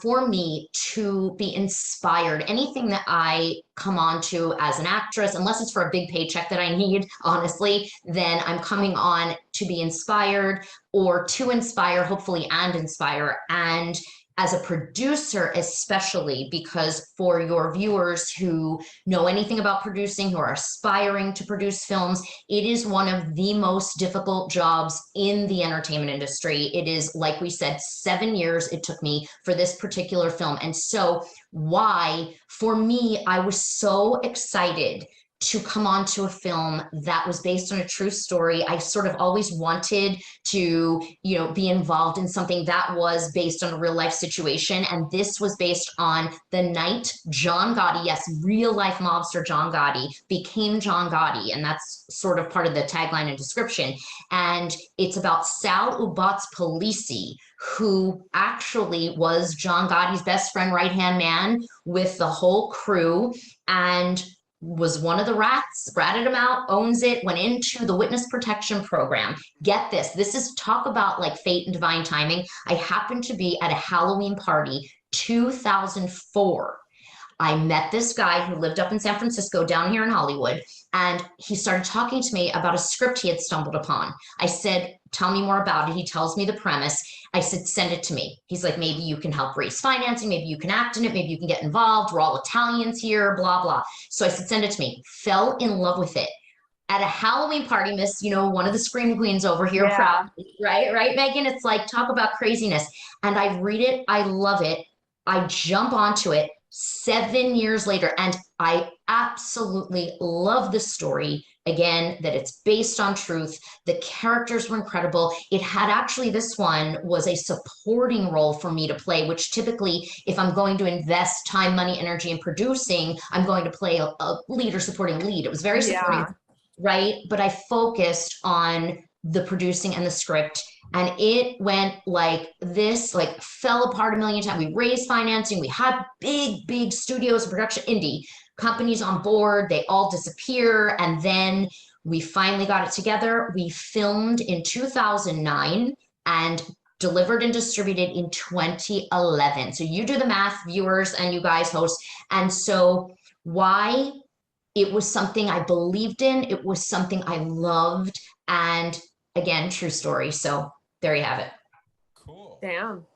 for me to be inspired, anything that I come on to as an actress, unless it's for a big paycheck that I need, honestly, then I'm coming on to be inspired or to inspire, hopefully, and inspire. And as a producer, especially, because for your viewers who know anything about producing, who are aspiring to produce films, it is one of the most difficult jobs in the entertainment industry. It is, like we said, 7 years it took me for this particular film. And so why, for me, I was so excited to come onto a film that was based on a true story. I sort of always wanted to, be involved in something that was based on a real life situation. And this was based on the night John Gotti, yes, real life mobster John Gotti became John Gotti. And that's sort of part of the tagline and description. And it's about Sal Ubat's Polisi, who actually was John Gotti's best friend, right-hand man with the whole crew, and was one of the rats, ratted him out, owns it, went into the witness protection program. Get this, this is talk about like fate and divine timing. I happened to be at a Halloween party, 2004. I met this guy who lived up in San Francisco, down here in Hollywood, and he started talking to me about a script he had stumbled upon. I said, tell me more about it. He tells me the premise. I said, send it to me. He's like, maybe you can help raise financing. Maybe you can act in it. Maybe you can get involved. We're all Italians here, blah, blah. So I said, send it to me. Fell in love with it. at a Halloween party, Miss, one of the Scream Queens over here, Yeah. proudly, right, Megan? It's like, talk about craziness. And I read it, I love it. I jump onto it 7 years later, and I absolutely love the story. Again, that it's based on truth. The characters were incredible. It had actually, this one was a supporting role for me to play, which typically, if I'm going to invest time, money, energy in producing, I'm going to play a lead or supporting lead. It was very supporting, right? But I focused on the producing and the script, and it went like this, like fell apart a million times. We raised financing. We had big studios, production, indie companies on board. They all disappear. And then we finally got it together. We filmed in 2009 and delivered and distributed in 2011. So you do the math, viewers, and you guys host. And so why? It was something I believed in. It was something I loved. And again, true story. So there you have it. Cool. Damn.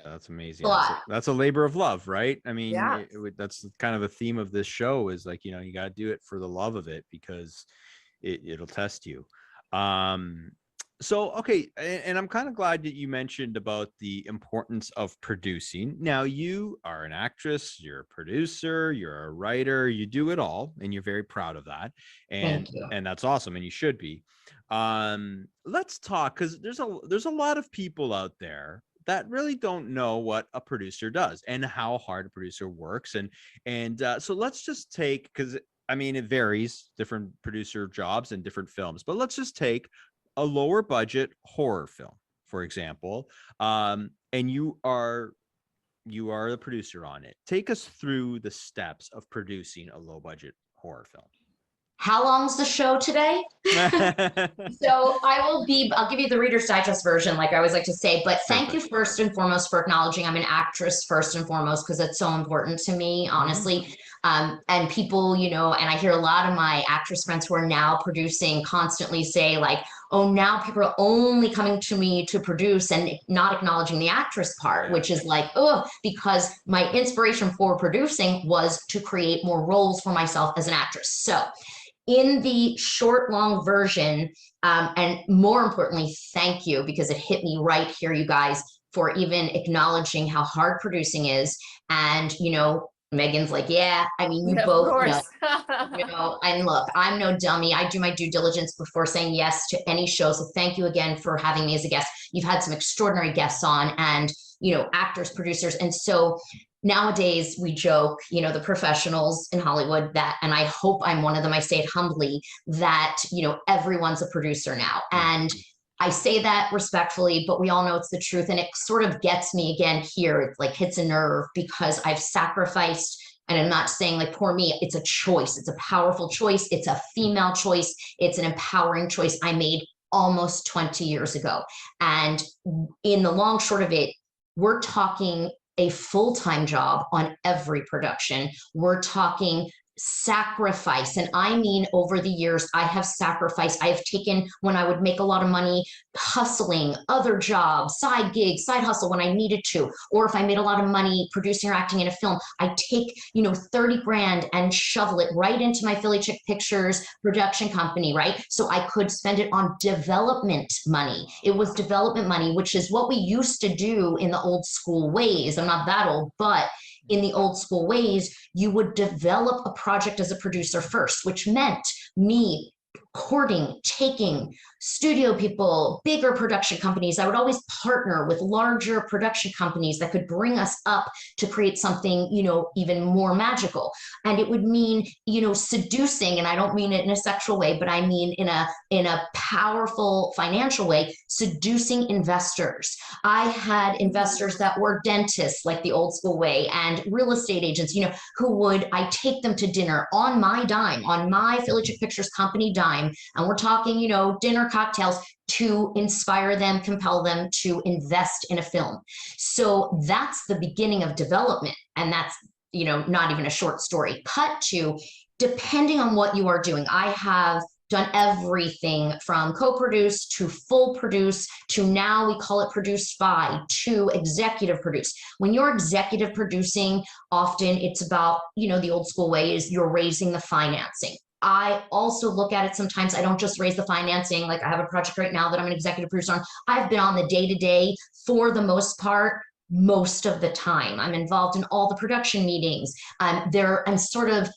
That's amazing. A lot. That's a labor of love, right? I mean, Yeah. That's kind of a theme of this show is like, you got to do it for the love of it because it'll test you. So, okay. And I'm kind of glad that you mentioned about the importance of producing. Now, you are an actress, you're a producer, you're a writer, you do it all, and you're very proud of that. And, Thank you. and that's awesome. And you should be. Let's talk, because there's a lot of people out there that really don't know what a producer does and how hard a producer works. And so let's just take, because I mean, it varies, different producer jobs and different films, but let's just take a lower budget horror film, for example. And you are the producer on it. Take us through the steps of producing a low budget horror film. How long's the show today? So I'll give you the Reader's Digest version, like I always like to say, but thank you first and foremost for acknowledging I'm an actress first and foremost, because it's so important to me, honestly. And people, and I hear a lot of my actress friends who are now producing constantly say like, oh, now people are only coming to me to produce and not acknowledging the actress part, which is like, oh, because my inspiration for producing was to create more roles for myself as an actress. So in the short, long version, and more importantly, thank you, because it hit me right here, you guys, for even acknowledging how hard producing is. And, Megan's like, yeah, I mean, you both know, and look, I'm no dummy. I do my due diligence before saying yes to any show. So thank you again for having me as a guest. You've had some extraordinary guests on, and, actors, producers. And so nowadays we joke, the professionals in Hollywood that, and I hope I'm one of them, I say it humbly, that, everyone's a producer now. And I say that respectfully, but we all know it's the truth. And it sort of gets me again here. It like hits a nerve because I've sacrificed, and I'm not saying like poor me, it's a choice. It's a powerful choice. It's a female choice. It's an empowering choice I made almost 20 years ago. And in the long short of it, we're talking a full-time job on every production. We're talking sacrifice. And I mean, over the years, I have sacrificed. I have taken, when I would make a lot of money, hustling, other jobs, side gigs, side hustle when I needed to. Or if I made a lot of money producing or acting in a film, I take, 30 grand and shovel it right into my Philly Chick Pictures production company, right? So I could spend it on development money. It was development money, which is what we used to do in the old school ways. I'm not that old, but in the old school ways, you would develop a project as a producer first, which meant me courting, taking studio people, bigger production companies. I would always partner with larger production companies that could bring us up to create something, even more magical. And it would mean, seducing, and I don't mean it in a sexual way, but I mean in a powerful financial way, seducing investors. I had investors that were dentists, like the old school way, and real estate agents, I take them to dinner on my dime, on my Philly Chick Pictures company dime. And we're talking, dinner, cocktails, to inspire them, compel them to invest in a film. So that's the beginning of development. And that's, not even a short story. Cut to, depending on what you are doing, I have done everything from co-produce to full produce to now we call it produced by, to executive produce. When you're executive producing, often it's about, the old school way is you're raising the financing. I also look at it sometimes. I don't just raise the financing. Like I have a project right now that I'm an executive producer on. I've been on the day-to-day for the most part, most of the time. I'm involved in all the production meetings. I'm sort of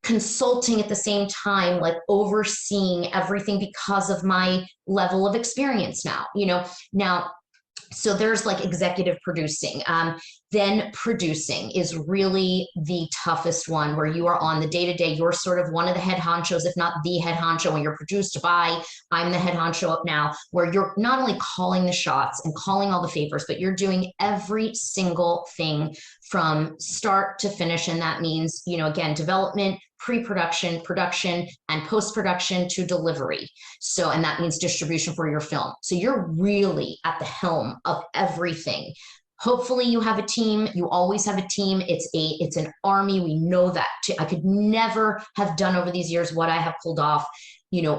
consulting at the same time, like overseeing everything because of my level of experience now, now. So there's like executive producing. Then producing is really the toughest one, where you are on the day-to-day. You're sort of one of the head honchos, if not the head honcho, when you're produced by, I'm the head honcho up now, where you're not only calling the shots and calling all the favors, but you're doing every single thing from start to finish. And that means, again, development, pre-production, production, and post-production to delivery. So, and that means distribution for your film. So you're really at the helm of everything. Hopefully you have a team. You always have a team. It's an army. We know that. I could never have done over these years what I have pulled off,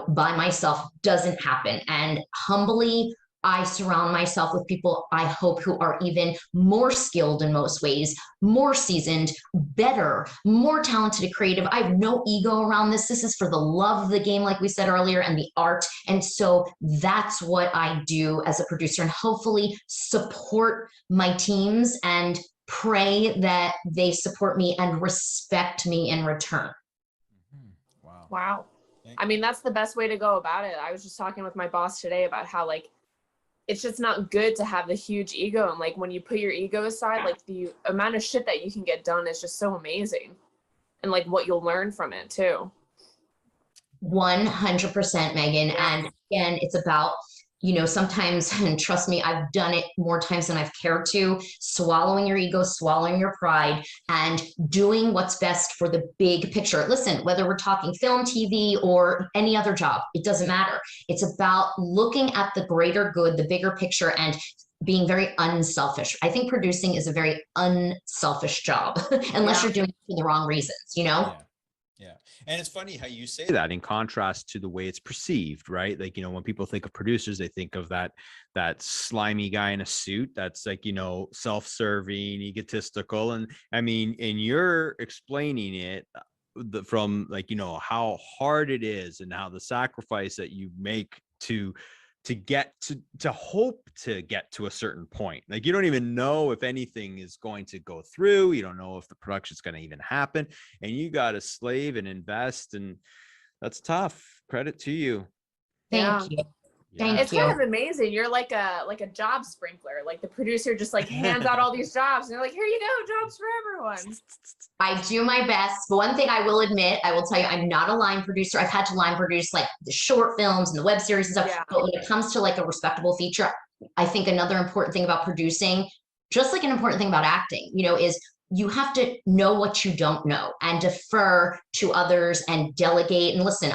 by myself. Doesn't happen. And humbly, I surround myself with people I hope who are even more skilled in most ways, more seasoned, better, more talented, creative. I have no ego around this. This is for the love of the game, like we said earlier, and the art. And so that's what I do as a producer, and hopefully support my teams and pray that they support me and respect me in return. Wow. I mean, that's the best way to go about it. I was just talking with my boss today about how, like, it's just not good to have the huge ego. And like, when you put your ego aside, like the amount of shit that you can get done is just so amazing. And like what you'll learn from it too. 100%, Megan. And again, it's about, sometimes, and trust me, I've done it more times than I've cared to, swallowing your ego, swallowing your pride, and doing what's best for the big picture. Listen, whether we're talking film, TV, or any other job, it doesn't matter. It's about looking at the greater good, the bigger picture, and being very unselfish. I think producing is a very unselfish job, unless you're doing it for the wrong reasons, Yeah. And it's funny how you say that in contrast to the way it's perceived, right? Like, when people think of producers, they think of that slimy guy in a suit that's like, self-serving, egotistical. And I mean, and you're explaining it from like, how hard it is and how the sacrifice that you make to get to hope to get to a certain point. Like, you don't even know if anything is going to go through. You don't know if the production's going to even happen, and you got to slave and invest, and that's tough. Credit to you. Thank you. Thank It's you. kind of amazing. You're like a job sprinkler. Like the producer just like hands out all these jobs and they're like, here you go, jobs for everyone. I do my best. But one thing I will admit, I will tell you, I'm not a line producer. I've had to line produce like the short films and the web series and stuff. Yeah. But when it comes to like a respectable feature, I think another important thing about producing, just like an important thing about acting, is you have to know what you don't know and defer to others and delegate. And listen,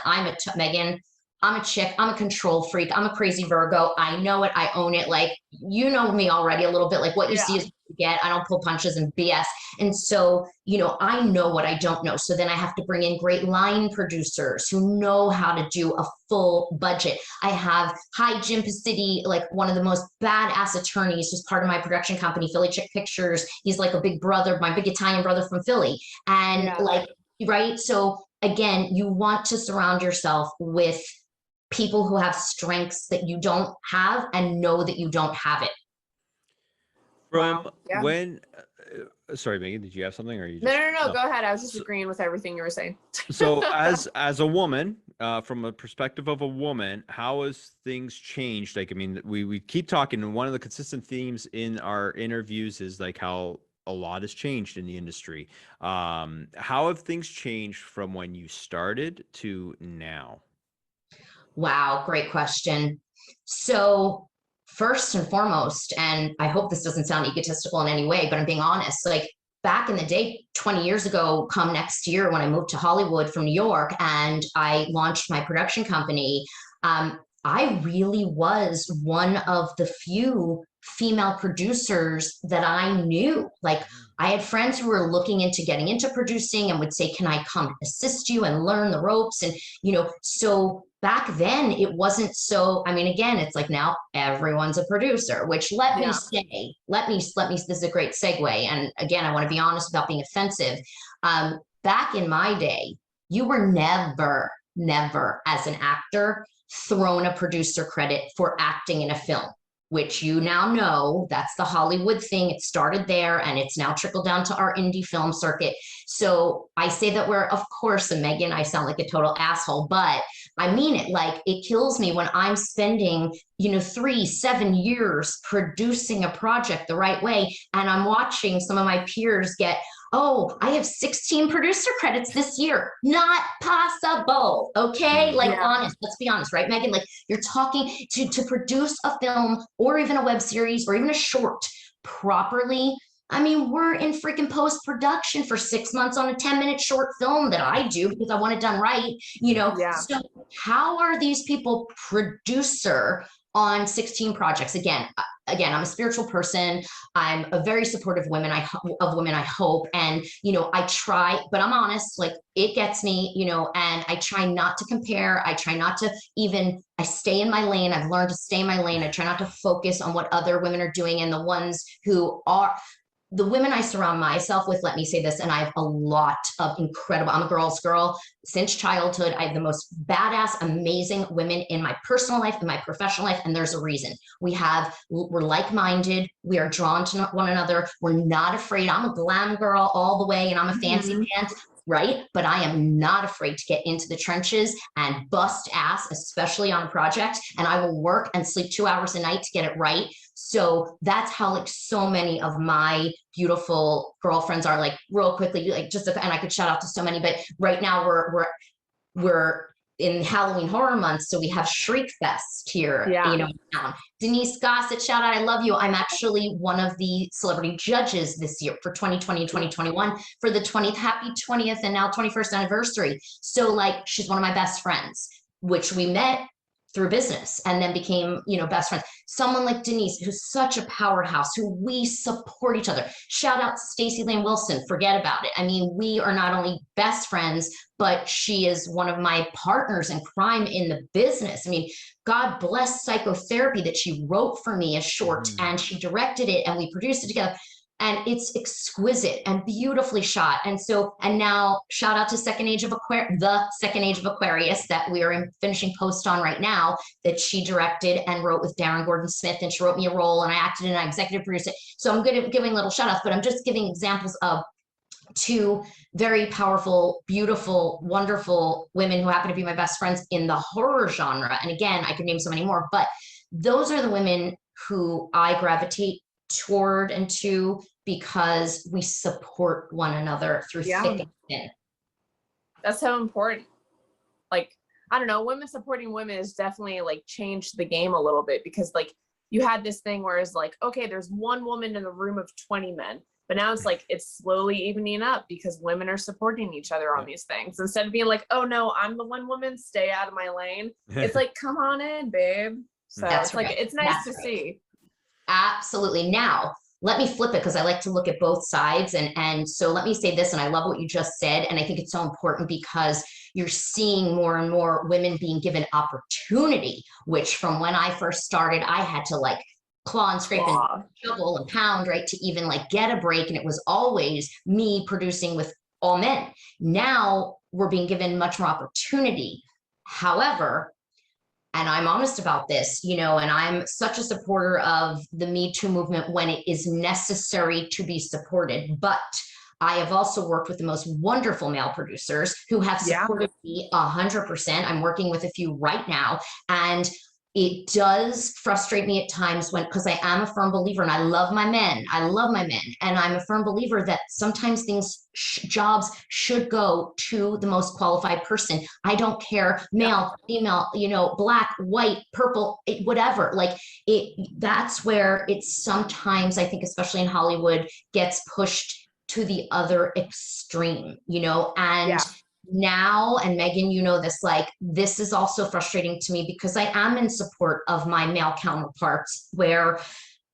Megan, I'm a chick. I'm a control freak. I'm a crazy Virgo. I know it. I own it. Like, you know me already a little bit. Like, what you see is what you get. I don't pull punches and BS. And so, I know what I don't know. So then I have to bring in great line producers who know how to do a full budget. I have Jim Pacitti, like one of the most badass attorneys, who's part of my production company, Philly Chick Pictures. He's like a big brother, my big Italian brother from Philly. And right. So again, you want to surround yourself with people who have strengths that you don't have and know that you don't have it. When, sorry, Megan, did you have something, or you? No, go ahead. I was just agreeing with everything you were saying. So as a woman, from a perspective of a woman, how has things changed? Like, I mean, we keep talking, and one of the consistent themes in our interviews is like how a lot has changed in the industry. How have things changed from when you started to now? Wow, great question. So first and foremost, and I hope this doesn't sound egotistical in any way, but I'm being honest, like back in the day, 20 years ago, come next year, when I moved to Hollywood from New York and I launched my production company, I really was one of the few female producers that I knew. Like, I had friends who were looking into getting into producing and would say, can I come assist you and learn the ropes? And, so back then it wasn't so, I mean, again, it's like now everyone's a producer, which let me say, this is a great segue. And again, I want to be honest without being offensive. Back in my day, you were never, never as an actor thrown a producer credit for acting in a film, which you now know that's the Hollywood thing. It started there and it's now trickled down to our indie film circuit. So I say that we're, of course, and Megan, I sound like a total asshole, but I mean it. Like, it kills me when I'm spending, 3-7 years producing a project the right way. And I'm watching some of my peers get, oh, I have 16 producer credits this year. Not possible. Okay. Like, honest, let's be honest, right, Megan? Like, you're talking to produce a film or even a web series or even a short properly. I mean, we're in freaking post-production for 6 months on a 10-minute short film that I do because I want it done right, So how are these people producer on 16 projects? Again, I'm a spiritual person. I'm a very supportive of women, I hope. And, I try, but I'm honest, like, it gets me, and I try not to compare. I try not to I stay in my lane. I've learned to stay in my lane. I try not to focus on what other women are doing, and the ones who are, the women I surround myself with, let me say this, and I have a lot of incredible, I'm a girl's girl since childhood. I have the most badass, amazing women in my personal life, in my professional life, and there's a reason. We're like-minded. We are drawn to one another. We're not afraid. I'm a glam girl all the way, and I'm a fancy pants, right? But I am not afraid to get into the trenches and bust ass, especially on a project, and I will work and sleep 2 hours a night to get it right. So that's how, like, so many of my beautiful girlfriends are. Like, real quickly, like, and I could shout out to so many, but right now we're in Halloween horror month, so we have Shriek Fest here, in town. Denise Gossett, shout out, I love you. I'm actually one of the celebrity judges this year for 2020 and 2021 for the 20th, happy 20th and now 21st anniversary. So, like, she's one of my best friends, which we met through business and then became, best friends. Someone like Denise, who's such a powerhouse, who we support each other. Shout out Stacey Lane Wilson, forget about it. I mean, we are not only best friends, but she is one of my partners in crime in the business. I mean, God bless Psychotherapy that she wrote for me a short and she directed it and we produced it together. And it's exquisite and beautifully shot. And now shout out to the Second Age of Aquarius that we are finishing post on right now, that she directed and wrote with Darren Gordon Smith. And she wrote me a role and I acted and I executive produced it. So I'm good at giving little shout outs, but I'm just giving examples of two very powerful, beautiful, wonderful women who happen to be my best friends in the horror genre. And again, I could name so many more, but those are the women who I gravitate toward and to, because we support one another through thick and thin. That's so important. Like, I don't know, women supporting women has definitely, like, changed the game a little bit, because, like, you had this thing where it's like, okay, there's one woman in the room of 20 men, but now it's like, it's slowly evening up because women are supporting each other on these things. Instead of being like, oh no, I'm the one woman, stay out of my lane. It's like, come on in, babe. So it's like, it's nice to see. Absolutely. Now, let me flip it, because I like to look at both sides. And so let me say this, and I love what you just said. And I think it's so important because you're seeing more and more women being given opportunity, which from when I first started, I had to, like, claw and scrape and shovel and pound, right, to even, like, get a break. And it was always me producing with all men. Now we're being given much more opportunity. However, and I'm honest about this, and I'm such a supporter of the Me Too movement when it is necessary to be supported. But I have also worked with the most wonderful male producers who have supported me 100%. I'm working with a few right now. And it does frustrate me at times because I am a firm believer, and I love my men. And I'm a firm believer that sometimes jobs should go to the most qualified person. I don't care, male, female, black, white, purple, whatever. Like, that's where it's sometimes, I think, especially in Hollywood, gets pushed to the other extreme, and now, and Megan, this, like, this is also frustrating to me because I am in support of my male counterparts, where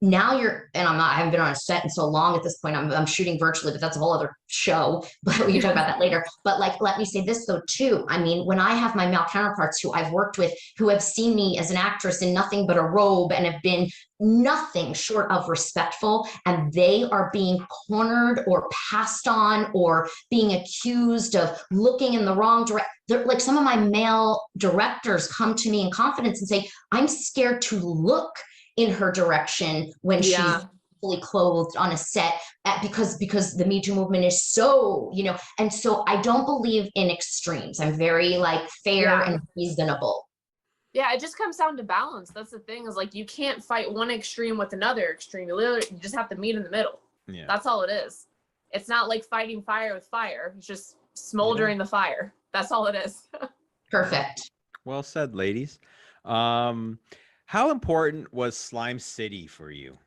now and I haven't been on a set in so long at this point. I'm shooting virtually, but that's a whole other show. But we can talk about that later. But like, let me say this though, too. I mean, when I have my male counterparts who I've worked with, who have seen me as an actress in nothing but a robe and have been nothing short of respectful, and they are being cornered or passed on or being accused of looking in the wrong direction. Like some of my male directors come to me in confidence and say, I'm scared to look in her direction when she's fully clothed on a set because the Me Too movement is so, and so I don't believe in extremes. I'm very like fair and reasonable. Yeah, it just comes down to balance. That's the thing, is like you can't fight one extreme with another extreme. You just have to meet in the middle. Yeah. That's all it is. It's not like fighting fire with fire. It's just smoldering the fire. That's all it is. Perfect. Well said, ladies. How important was Slime City for you?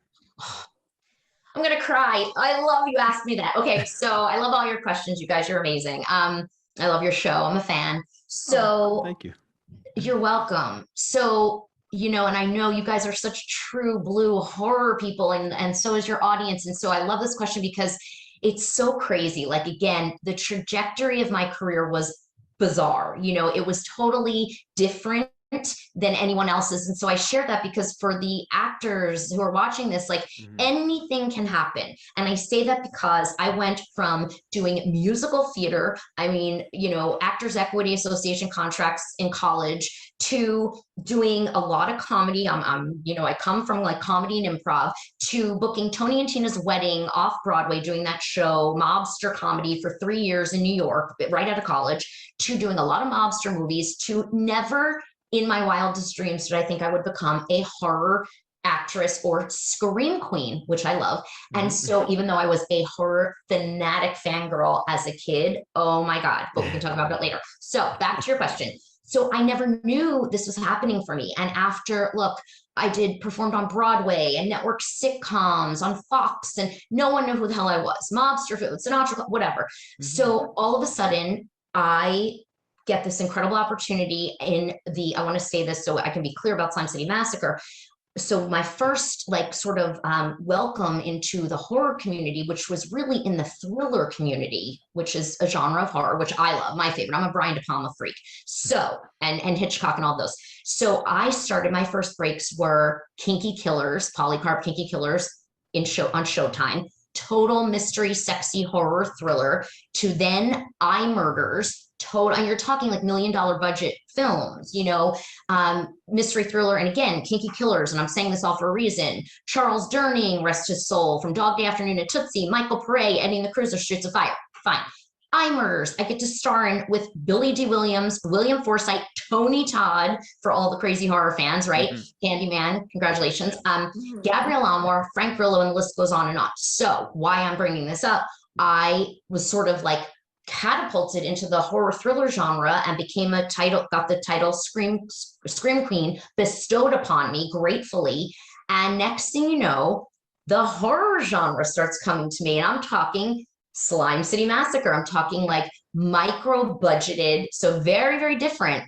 I'm gonna cry. I love you asked me that. Okay, so I love all your questions. You guys, you're amazing. I love your show. I'm a fan. So thank you. You're welcome. So, and I know you guys are such true blue horror people, and so is your audience. And so I love this question because it's so crazy. Like, again, the trajectory of my career was bizarre. It was totally different than anyone else's. And so I share that because for the actors who are watching this, like anything can happen. And I say that because I went from doing musical theater, Actors Equity Association contracts in college, to doing a lot of comedy. I come from like comedy and improv, to booking Tony and Tina's Wedding off Broadway, doing that show, mobster comedy, for 3 years in New York, right out of college, to doing a lot of mobster movies, to never in my wildest dreams did I think I would become a horror actress or scream queen, which I love. And so even though I was a horror fanatic fangirl as a kid, oh my God, but we can talk about that later. So back to your question. So I never knew this was happening for me. And after, I performed on Broadway and network sitcoms on Fox, and no one knew who the hell I was. Mobster, Sinatra, whatever. So all of a sudden, I get this incredible opportunity I want to say this so I can be clear about Slime City Massacre. So my first welcome into the horror community, which was really in the thriller community, which is a genre of horror, which I love, my favorite. I'm a Brian De Palma freak. So, and Hitchcock and all those. So I started, my first breaks were Kinky Killers, Polycarp Kinky Killers on Showtime, total mystery, sexy horror thriller, to then I Murders, and you're talking like $1 million budget films, mystery thriller. And again, Kinky Killers. And I'm saying this all for a reason. Charles Durning, rest his soul, from Dog Day Afternoon to Tootsie, Michael Pare, Eddie the Cruiser, Streets of Fire. Fine. I Murders. I get to star in with Billy D. Williams, William Forsythe, Tony Todd, for all the crazy horror fans, right? Candyman, congratulations. Gabrielle Almore, Frank Grillo, and the list goes on and on. So why I'm bringing this up, I was sort of like catapulted into the horror thriller genre and got the title Scream Queen bestowed upon me gratefully. And next thing you know, the horror genre starts coming to me, and I'm talking Slime City Massacre. I'm talking like micro budgeted, so very, very different,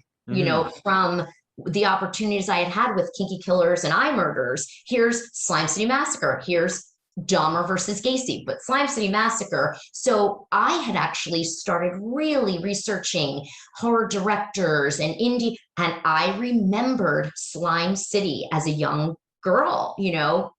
from the opportunities I had with Kinky Killers and I Murders. Here's Slime City Massacre. Here's Dahmer versus Gacy, but Slime City Massacre. So I had actually started really researching horror directors and indie, and I remembered Slime City as a young girl,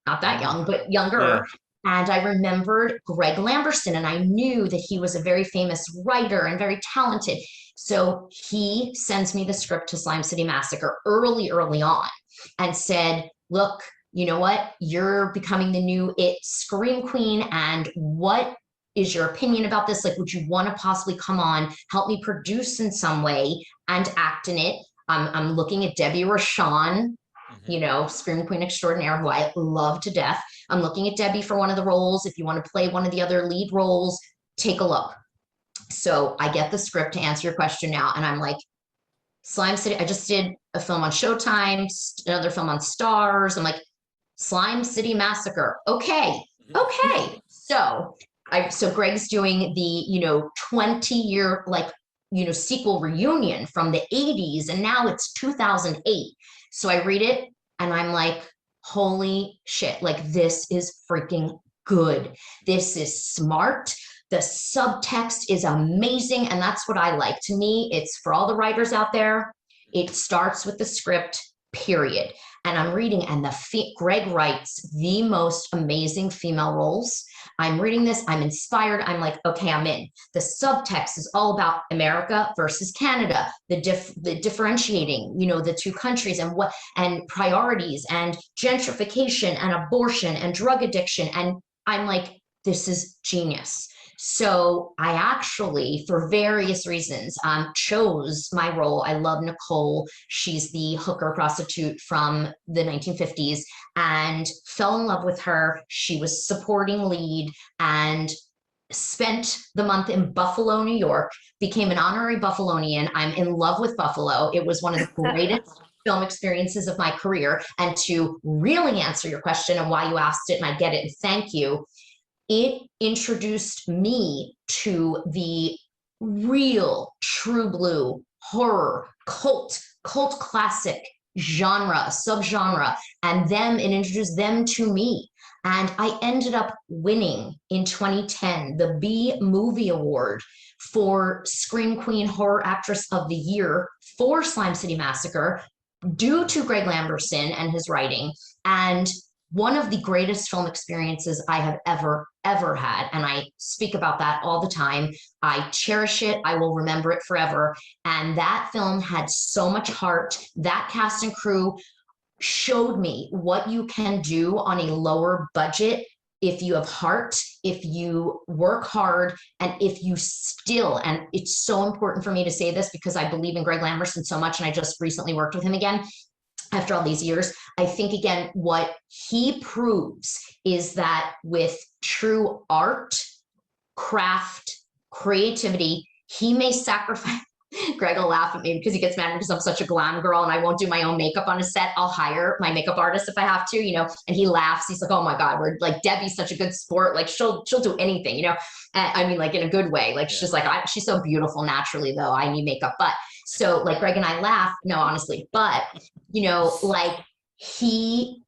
not that young, but younger. Yeah. And I remembered Greg Lamberson, and I knew that he was a very famous writer and very talented. So he sends me the script to Slime City Massacre early on and said, look, you know what? You're becoming the new Scream Queen. And what is your opinion about this? Like, would you want to possibly come on, help me produce in some way and act in it? I'm looking at Debbie Rochon, Scream Queen extraordinaire, who I love to death. I'm looking at Debbie for one of the roles. If you want to play one of the other lead roles, take a look. So I get the script to answer your question now. And I'm like, Slime City, I just did a film on Showtime, another film on Stars. I'm like, Slime City Massacre. Okay. So Greg's doing the, 20-year, sequel reunion from the 80s. And now it's 2008. So I read it and I'm like, holy shit, like this is freaking good. This is smart. The subtext is amazing. And that's what I like. To me, it's for all the writers out there. It starts with the script, period. And I'm reading, and Greg writes the most amazing female roles. I'm reading this, I'm inspired. I'm like, okay, I'm in. The subtext is all about America versus Canada, the differentiating, you know, the two countries and priorities and gentrification and abortion and drug addiction. And I'm like, this is genius. So I actually, for various reasons, chose my role. I love Nicole. She's the hooker prostitute from the 1950s, and fell in love with her. She was supporting lead and spent the month in Buffalo, New York, became an honorary Buffalonian. I'm in love with Buffalo. It was one of the greatest film experiences of my career. And to really answer your question and why you asked it, and I get it, and thank you, it introduced me to the real true blue horror, cult classic genre, subgenre, and it introduced them to me. And I ended up winning in 2010 the B Movie Award for Scream Queen Horror Actress of the Year for Slime City Massacre, due to Greg Lamberson and his writing. And one of the greatest film experiences I have ever had. And I speak about that all the time. I cherish it. I will remember it forever. And that film had so much heart. That cast and crew showed me what you can do on a lower budget if you have heart, if you work hard, and if you still, and it's so important for me to say this because I believe in Greg Lamberson so much, and I just recently worked with him again. After all these years, I think, again, what he proves is that with true art, craft, creativity, he may sacrifice. Greg will laugh at me because he gets mad because I'm such a glam girl and I won't do my own makeup on a set. I'll hire my makeup artist if I have to, you know, and he laughs. He's like, oh my God, we're like, Debbie's such a good sport. Like she'll do anything, you know, I mean, like in a good way. Like she's like, she's so beautiful naturally though. I need makeup. But so like Greg and I laugh, no, honestly, but you know, like he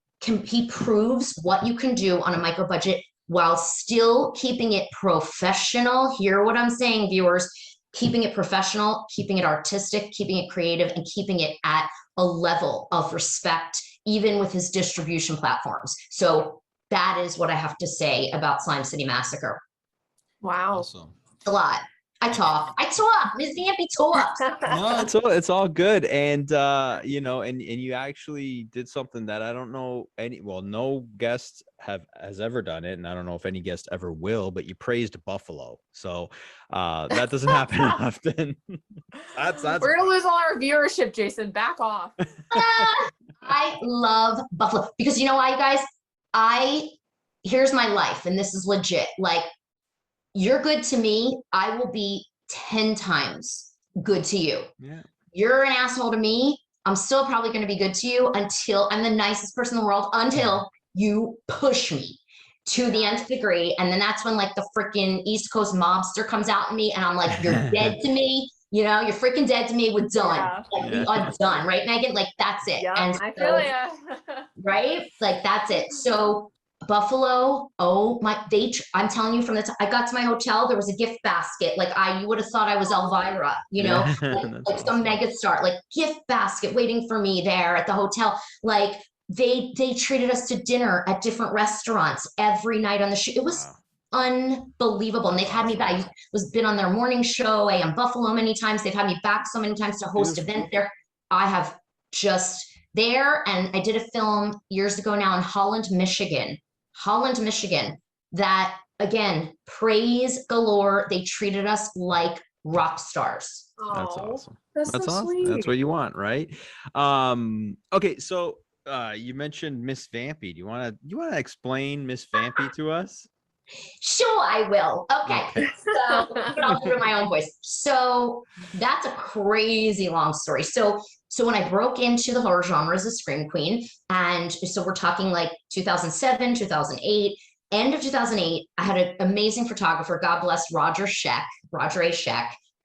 proves what you can do on a micro budget while still keeping it professional. Hear what I'm saying, viewers, keeping it professional, keeping it artistic, keeping it creative, and keeping it at a level of respect, even with his distribution platforms. So that is what I have to say about Slime City Massacre. Wow. Awesome. A lot. I talk. Ms. Vampy talks. No, it's all good. And you know, and you actually did something that I don't know no guest has ever done it, and I don't know if any guest ever will, but you praised Buffalo. So that doesn't happen often. that's We're gonna lose all our viewership, Jason. Back off. I love Buffalo because you know why, you guys? Here's my life, and this is legit. Like, you're good to me, I will be 10 times good to you. Yeah. You're an asshole to me, I'm still probably going to be good to you until I'm the nicest person in the world, until you push me to the nth degree. And then that's when like the freaking East Coast mobster comes out in me and I'm like, you're dead to me. You know, you're freaking dead to me. We're done. Yeah. Like, we are done, right, Megan? Like, that's it. Yeah, and I feel ya. right? Like, that's it. So Buffalo, I'm telling you, from the time I got to my hotel, there was a gift basket. Like you would have thought I was Elvira, you know, like some mega star, like gift basket waiting for me there at the hotel. Like they treated us to dinner at different restaurants every night on the shoot. It was unbelievable. And they've had me back. I was been on their morning show, AM Buffalo, many times. They've had me back so many times to host events there. I have just there. And I did a film years ago now in Holland, Michigan, that again, praise galore. They treated us like rock stars. That's awesome. That's so awesome. Sweet. That's what you want, right? Okay, so you mentioned Miss Vampy. Do you want to explain Miss Vampy to us? Sure, I will. Okay. So but I'll do it in my own voice. So that's a crazy long story. So when I broke into the horror genre as a scream queen, and so we're talking like 2007, 2008, end of 2008, I had an amazing photographer, God bless Roger A. Sheck,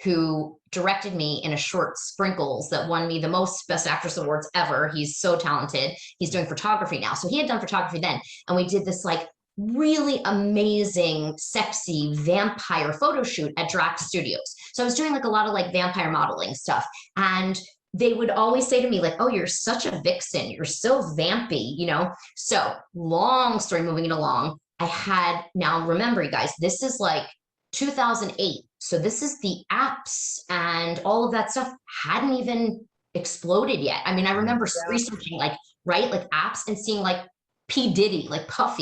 who directed me in a short, Sprinkles, that won me the most Best Actress awards ever. He's so talented. He's doing photography now. So he had done photography then. And we did this like really amazing, sexy vampire photo shoot at Drax Studios. So I was doing like a lot of like vampire modeling stuff. And they would always say to me like, oh, you're such a vixen. You're so vampy, you know? So long story, moving it along. I had, now remember you guys, this is like 2008. So this is the apps and all of that stuff hadn't even exploded yet. I mean, I remember researching like, right, like apps and seeing like P. Diddy, like Puff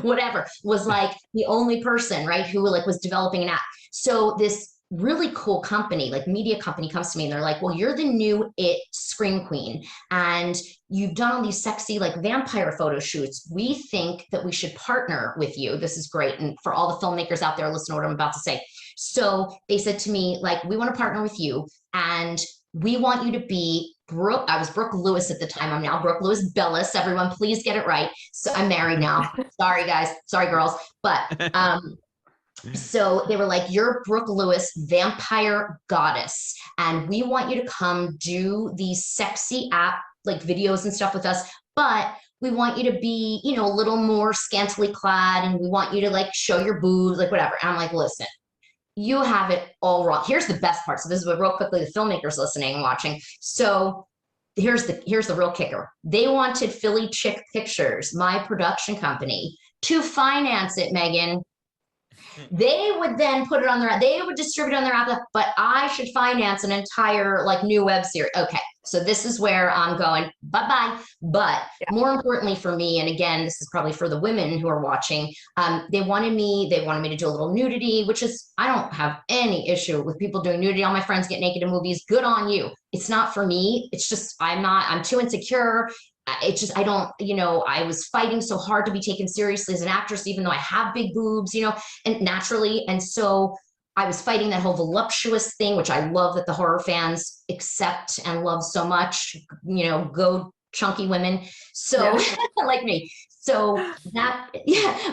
whatever, was like the only person, right, who like was developing an app. So this really cool company, like media company, comes to me and they're like, well, you're the new it scream queen and you've done all these sexy like vampire photo shoots. We think that we should partner with you. This is great. And for all the filmmakers out there, listen to what I'm about to say. So they said to me, like, we want to partner with you and we want you to be Brooke. I was Brooke Lewis at the time. I'm now Brooke Lewis Bellas. Everyone, please get it right. So I'm married now. Sorry, guys. Sorry, girls. But so they were like, you're Brooke Lewis, vampire goddess. And we want you to come do these sexy app like videos and stuff with us. But we want you to be, you know, a little more scantily clad. And we want you to like show your boobs, like whatever. And I'm like, listen, you have it all wrong. Here's the best part. So this is what real quickly the filmmakers listening and watching. So here's the real kicker. They wanted Philly Chick Pictures, my production company, to finance it, Megan. They would then put it on their, they would distribute it on their app, but I should finance an entire like new web series. Okay, so this is where I'm going, bye-bye. But more importantly for me, and again, this is probably for the women who are watching, they wanted me to do a little nudity, which is, I don't have any issue with people doing nudity. All my friends get naked in movies. Good on you. It's not for me. It's just, I'm too insecure. It's just, I don't, you know, I was fighting so hard to be taken seriously as an actress, even though I have big boobs, you know, and naturally. And so I was fighting that whole voluptuous thing, which I love that the horror fans accept and love so much, you know, go chunky women. So like me. So that,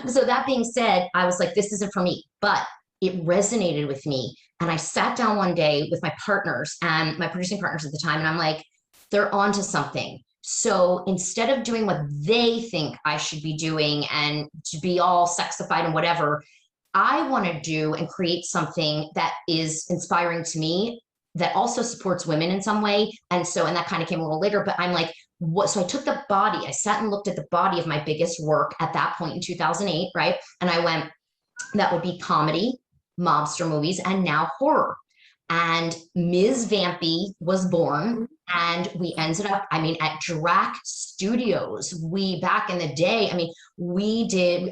so that being said, I was like, this isn't for me, but it resonated with me. And I sat down one day with my partners and my producing partners at the time. And I'm like, they're onto something. So instead of doing what they think I should be doing and to be all sexified and whatever, I want to do and create something that is inspiring to me, that also supports women in some way. And that kind of came a little later, but I'm like, what? So I took the body, I sat and looked at the body of my biggest work at that point in 2008, right? And I went, that would be comedy, mobster movies, and now horror. And Ms. Vampy was born. And we ended up, I mean, at Drac Studios, back in the day, I mean,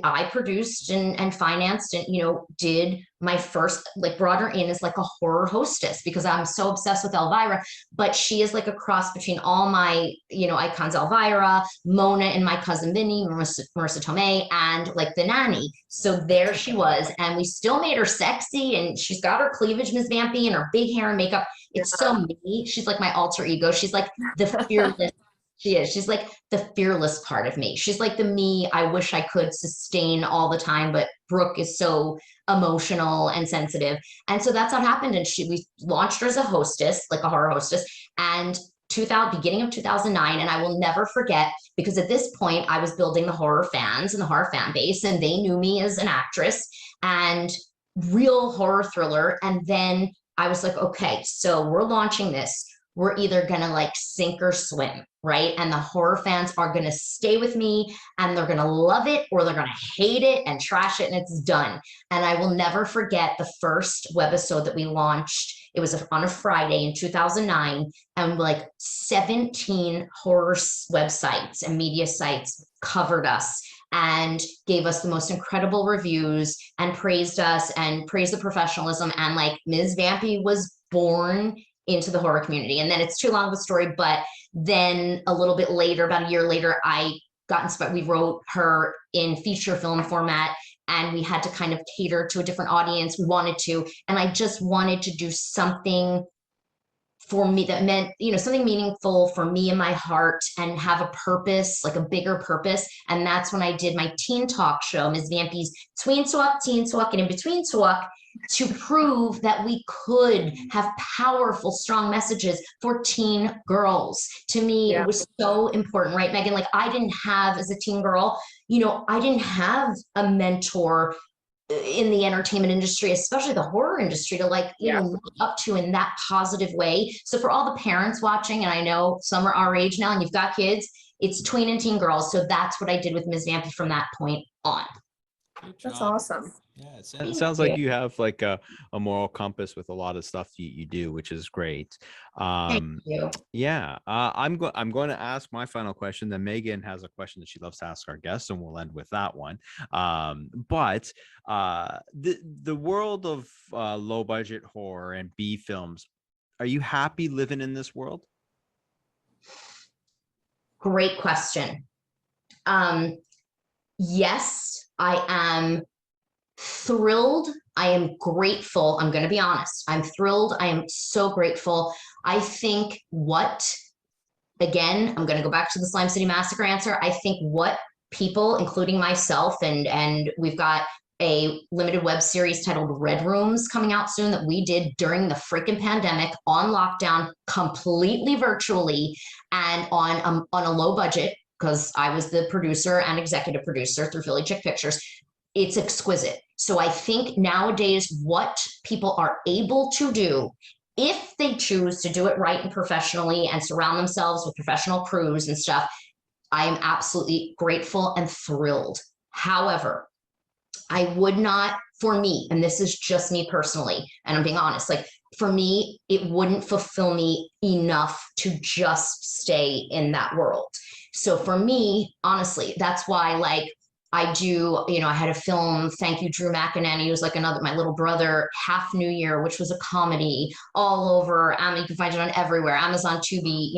I produced and financed and, you know, did my first, like brought her in as like a horror hostess because I'm so obsessed with Elvira, but she is like a cross between all my, you know, icons, Elvira, Mona and my cousin Vinny, Marissa Tomei, and like the nanny. So there she was. And we still made her sexy and she's got her cleavage, Ms. Vampy, and her big hair and makeup. It's so me. She's like my alter ego. She's like the fearless. She is. She's like the fearless part of me. She's like the me I wish I could sustain all the time, but Brooke is so emotional and sensitive. And so that's what happened. And we launched her as a hostess, like a horror hostess, and beginning of 2009. And I will never forget, because at this point I was building the horror fans and the horror fan base, and they knew me as an actress and real horror thriller. And then I was like, okay, so we're launching this. We're either going to like sink or swim, right? And the horror fans are going to stay with me and they're going to love it, or they're going to hate it and trash it, and it's done. And I will never forget the first webisode that we launched. It was on a Friday in 2009, and like 17 horror websites and media sites covered us and gave us the most incredible reviews and praised us and praised the professionalism. And like Ms. Vampy was born into the horror community. And then it's too long of a story, but then a little bit later, about a year later, I got inspired. We wrote her in feature film format, and we had to kind of cater to a different audience. We wanted to, and I just wanted to do something for me that meant, you know, something meaningful for me and my heart, and have a purpose, like a bigger purpose. And that's when I did my teen talk show, Ms. Vampy's Tween Talk, Teen Talk, and In Between Talk. to prove that we could have powerful, strong messages for teen girls. To me, it was so important, right, Megan? Like, I didn't have, as a teen girl, I didn't have a mentor in the entertainment industry, especially the horror industry, to look up to in that positive way. So for all the parents watching, and I know some are our age now and you've got kids, it's tween and teen girls. So that's what I did with Ms. Vampy from that point on. That's awesome. Yeah, it sounds like you have like a moral compass with a lot of stuff you do, which is great. Thank you. Yeah, I'm going to ask my final question. Then Megan has a question that she loves to ask our guests, and we'll end with that one. But the world of low budget horror and B films, are you happy living in this world? Great question. Yes, I am thrilled. I am grateful. I'm going to be honest. I'm thrilled. I am so grateful. I think again, I'm going to go back to the Slime City Massacre answer. I think what people, including myself, and we've got a limited web series titled Red Rooms coming out soon that we did during the freaking pandemic on lockdown, completely virtually and on a low budget, because I was the producer and executive producer through Philly Chick Pictures. It's exquisite. So I think nowadays what people are able to do, if they choose to do it right and professionally and surround themselves with professional crews and stuff, I am absolutely grateful and thrilled. However, I would not, for me, and this is just me personally, and I'm being honest, like for me, it wouldn't fulfill me enough to just stay in that world. So for me, honestly, that's why I do, I had a film, thank you, Drew McInerney, who's like my little brother, Half New Year, which was a comedy all over. You can find it on everywhere, Amazon, Tubi,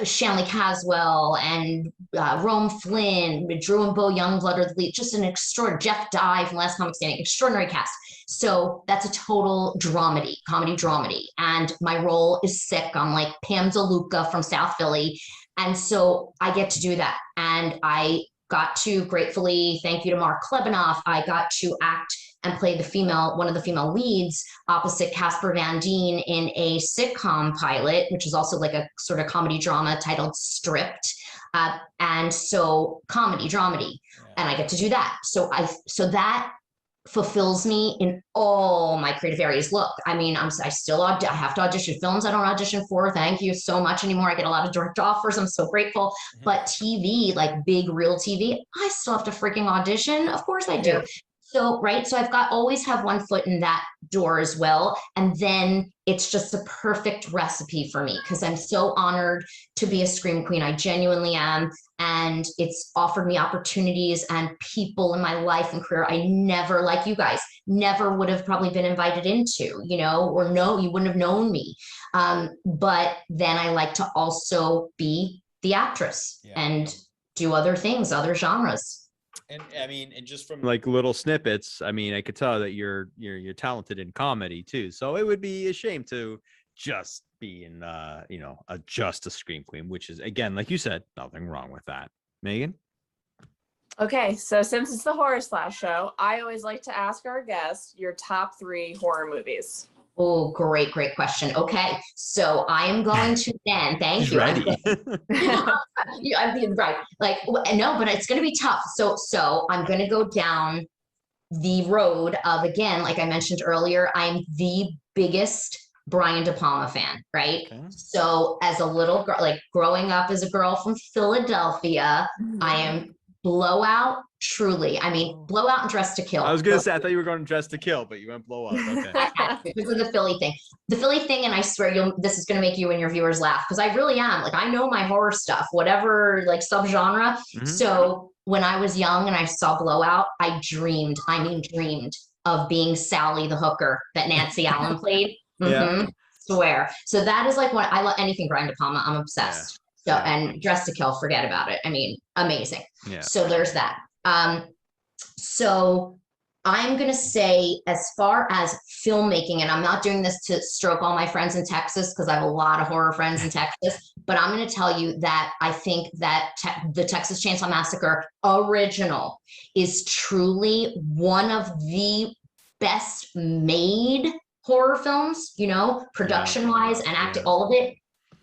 Shanley Caswell and Rome Flynn, Drew and Bo Youngblood are the lead, just an extraordinary, Jeff Dye from Last Comic Standing, extraordinary cast. So that's a total comedy dramedy. And my role is sick. I'm like Pam DeLuca from South Philly. And so I get to do that. And I got to, gratefully, thank you to Mark Klebanoff, I got to act and play one of the female leads opposite Casper Van Dien in a sitcom pilot, which is also like a sort of comedy drama titled Stripped. And so comedy, dramedy, and I get to do that. So that fulfills me in all my creative areas. Look, I mean, I have to audition films I don't audition for. Thank you so much anymore. I get a lot of direct offers. I'm so grateful. But TV, like big real TV, I still have to freaking audition. Of course I do. Yeah. So, right. So I've always have one foot in that door as well. And then it's just a perfect recipe for me because I'm so honored to be a Scream Queen. I genuinely am. And it's offered me opportunities and people in my life and career I never, like you guys, never would have probably been invited into, you wouldn't have known me. But then I like to also be the actress and do other things, other genres. And I mean, and just from like little snippets, I mean, I could tell that you're talented in comedy too. So it would be a shame to just be in, just a Scream Queen, which is, again, like you said, nothing wrong with that. Megan? Okay, so since it's the Horror Slash show, I always like to ask our guests your top 3 horror movies. Oh, great question. Okay, so I am going to then, thank you. Ready. I'm being right. No, but it's going to be tough. So I'm going to go down the road of, again, like I mentioned earlier, I'm the biggest Brian De Palma fan, right? Okay. So as a little girl, like growing up as a girl from Philadelphia, I am Blowout, truly. I mean, Blowout and Dress to Kill. I was going to say, I thought you were going to Dress to Kill, but you went Blowout. Okay. Because of the Philly thing. The Philly thing, and I swear this is going to make you and your viewers laugh, because I really am. Like, I know my horror stuff, whatever, like, subgenre. Mm-hmm. So when I was young and I saw Blowout, I dreamed of being Sally the hooker that Nancy Allen played. Mm-hmm. Yeah. Swear. So that is like what I love. Anything Brian De Palma, I'm obsessed. Yeah. So, and Dress to Kill, forget about it. I mean, amazing. Yeah. So there's that. So I'm going to say, as far as filmmaking, and I'm not doing this to stroke all my friends in Texas, because I have a lot of horror friends in Texas, but I'm going to tell you that I think that the Texas Chainsaw Massacre original is truly one of the best made horror films, you know, production wise and acting, all of it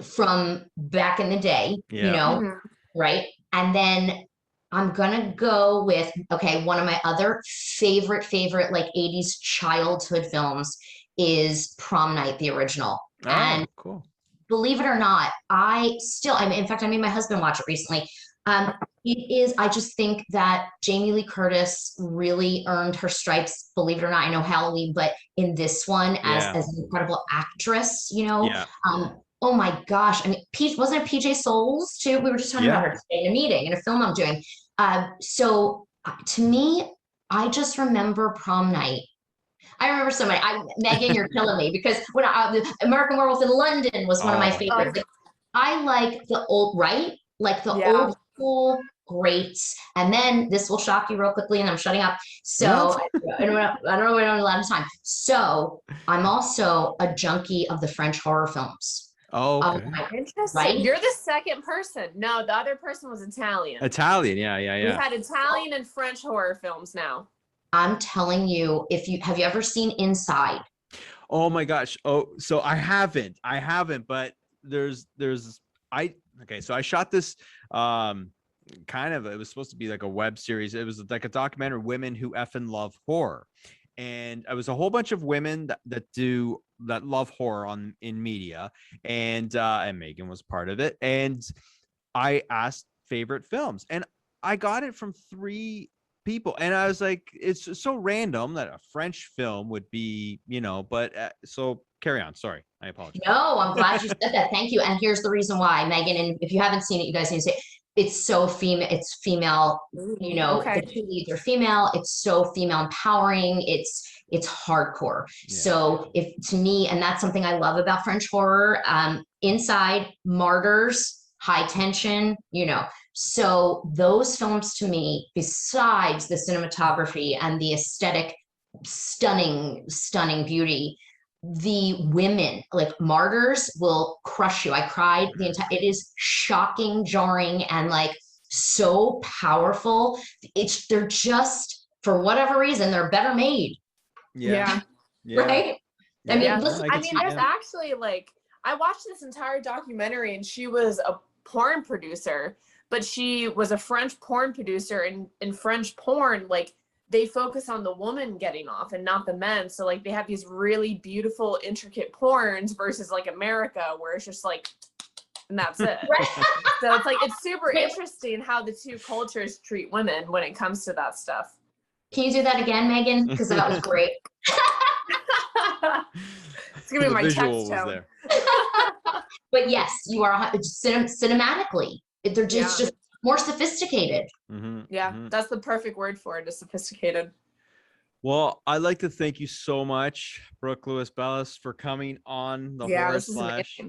from back in the day, you know, right? And then I'm gonna go with, okay, one of my other favorite like 80s childhood films is Prom Night, the original. Oh, and cool. believe it or not, in fact, I made my husband watch it recently. I just think that Jamie Lee Curtis really earned her stripes, believe it or not. I know Halloween, but in this one as an incredible actress, you know. Oh my gosh. I mean, wasn't it PJ Souls too? We were just talking about her today in a meeting, in a film I'm doing. So to me, I just remember Prom Night. I remember so many. Megan, you're killing me, because when American Werewolf in London was one of my favorites. I like the old, like the old school greats. And then this will shock you real quickly, and I'm shutting up. So I don't know, we don't have a lot of time. So I'm also a junkie of the French horror films. Oh, okay. Interesting. Right? You're the second person. No, the other person was Italian. Yeah. We've had Italian and French horror films now. I'm telling you, have you ever seen Inside? Oh my gosh. Oh, so I haven't, but so I shot this it was supposed to be like a web series. It was like a documentary, Women Who Effing Love Horror. And it was a whole bunch of women that love horror in media, and Megan was part of it. And I asked favorite films, and I got it from 3 people, and I was like, it's so random that a French film would be, you know. But so carry on. Sorry, I apologize. No, I'm glad you said that. Thank you. And here's the reason why, Megan. And if you haven't seen it, you guys need to see it. It's so female. It's female. You know, the 2 leads are female. It's so female empowering. It's hardcore. Yeah. So to me, and that's something I love about French horror. Inside, Martyrs, High Tension. You know, so those films to me, besides the cinematography and the aesthetic, stunning beauty, the women, like Martyrs, will crush you. I cried it is shocking, jarring, and like so powerful. They're just, for whatever reason, they're better made. Yeah. Right? Yeah. I mean, listen, there's actually, like, I watched this entire documentary, and she was a porn producer, but she was a French porn producer, and in French porn, like, they focus on the woman getting off and not the men. So like they have these really beautiful, intricate porns versus like America, where it's just like, and that's it. So it's like, it's super interesting how the 2 cultures treat women when it comes to that stuff. Can you do that again, Megan? Because that was great. It's gonna be my text tone. But yes, you are cinematically. They're just more sophisticated. That's the perfect word for it, is sophisticated. Well, I'd like to thank you so much, Brooke Lewis Bellas, for coming on the Horror Slash.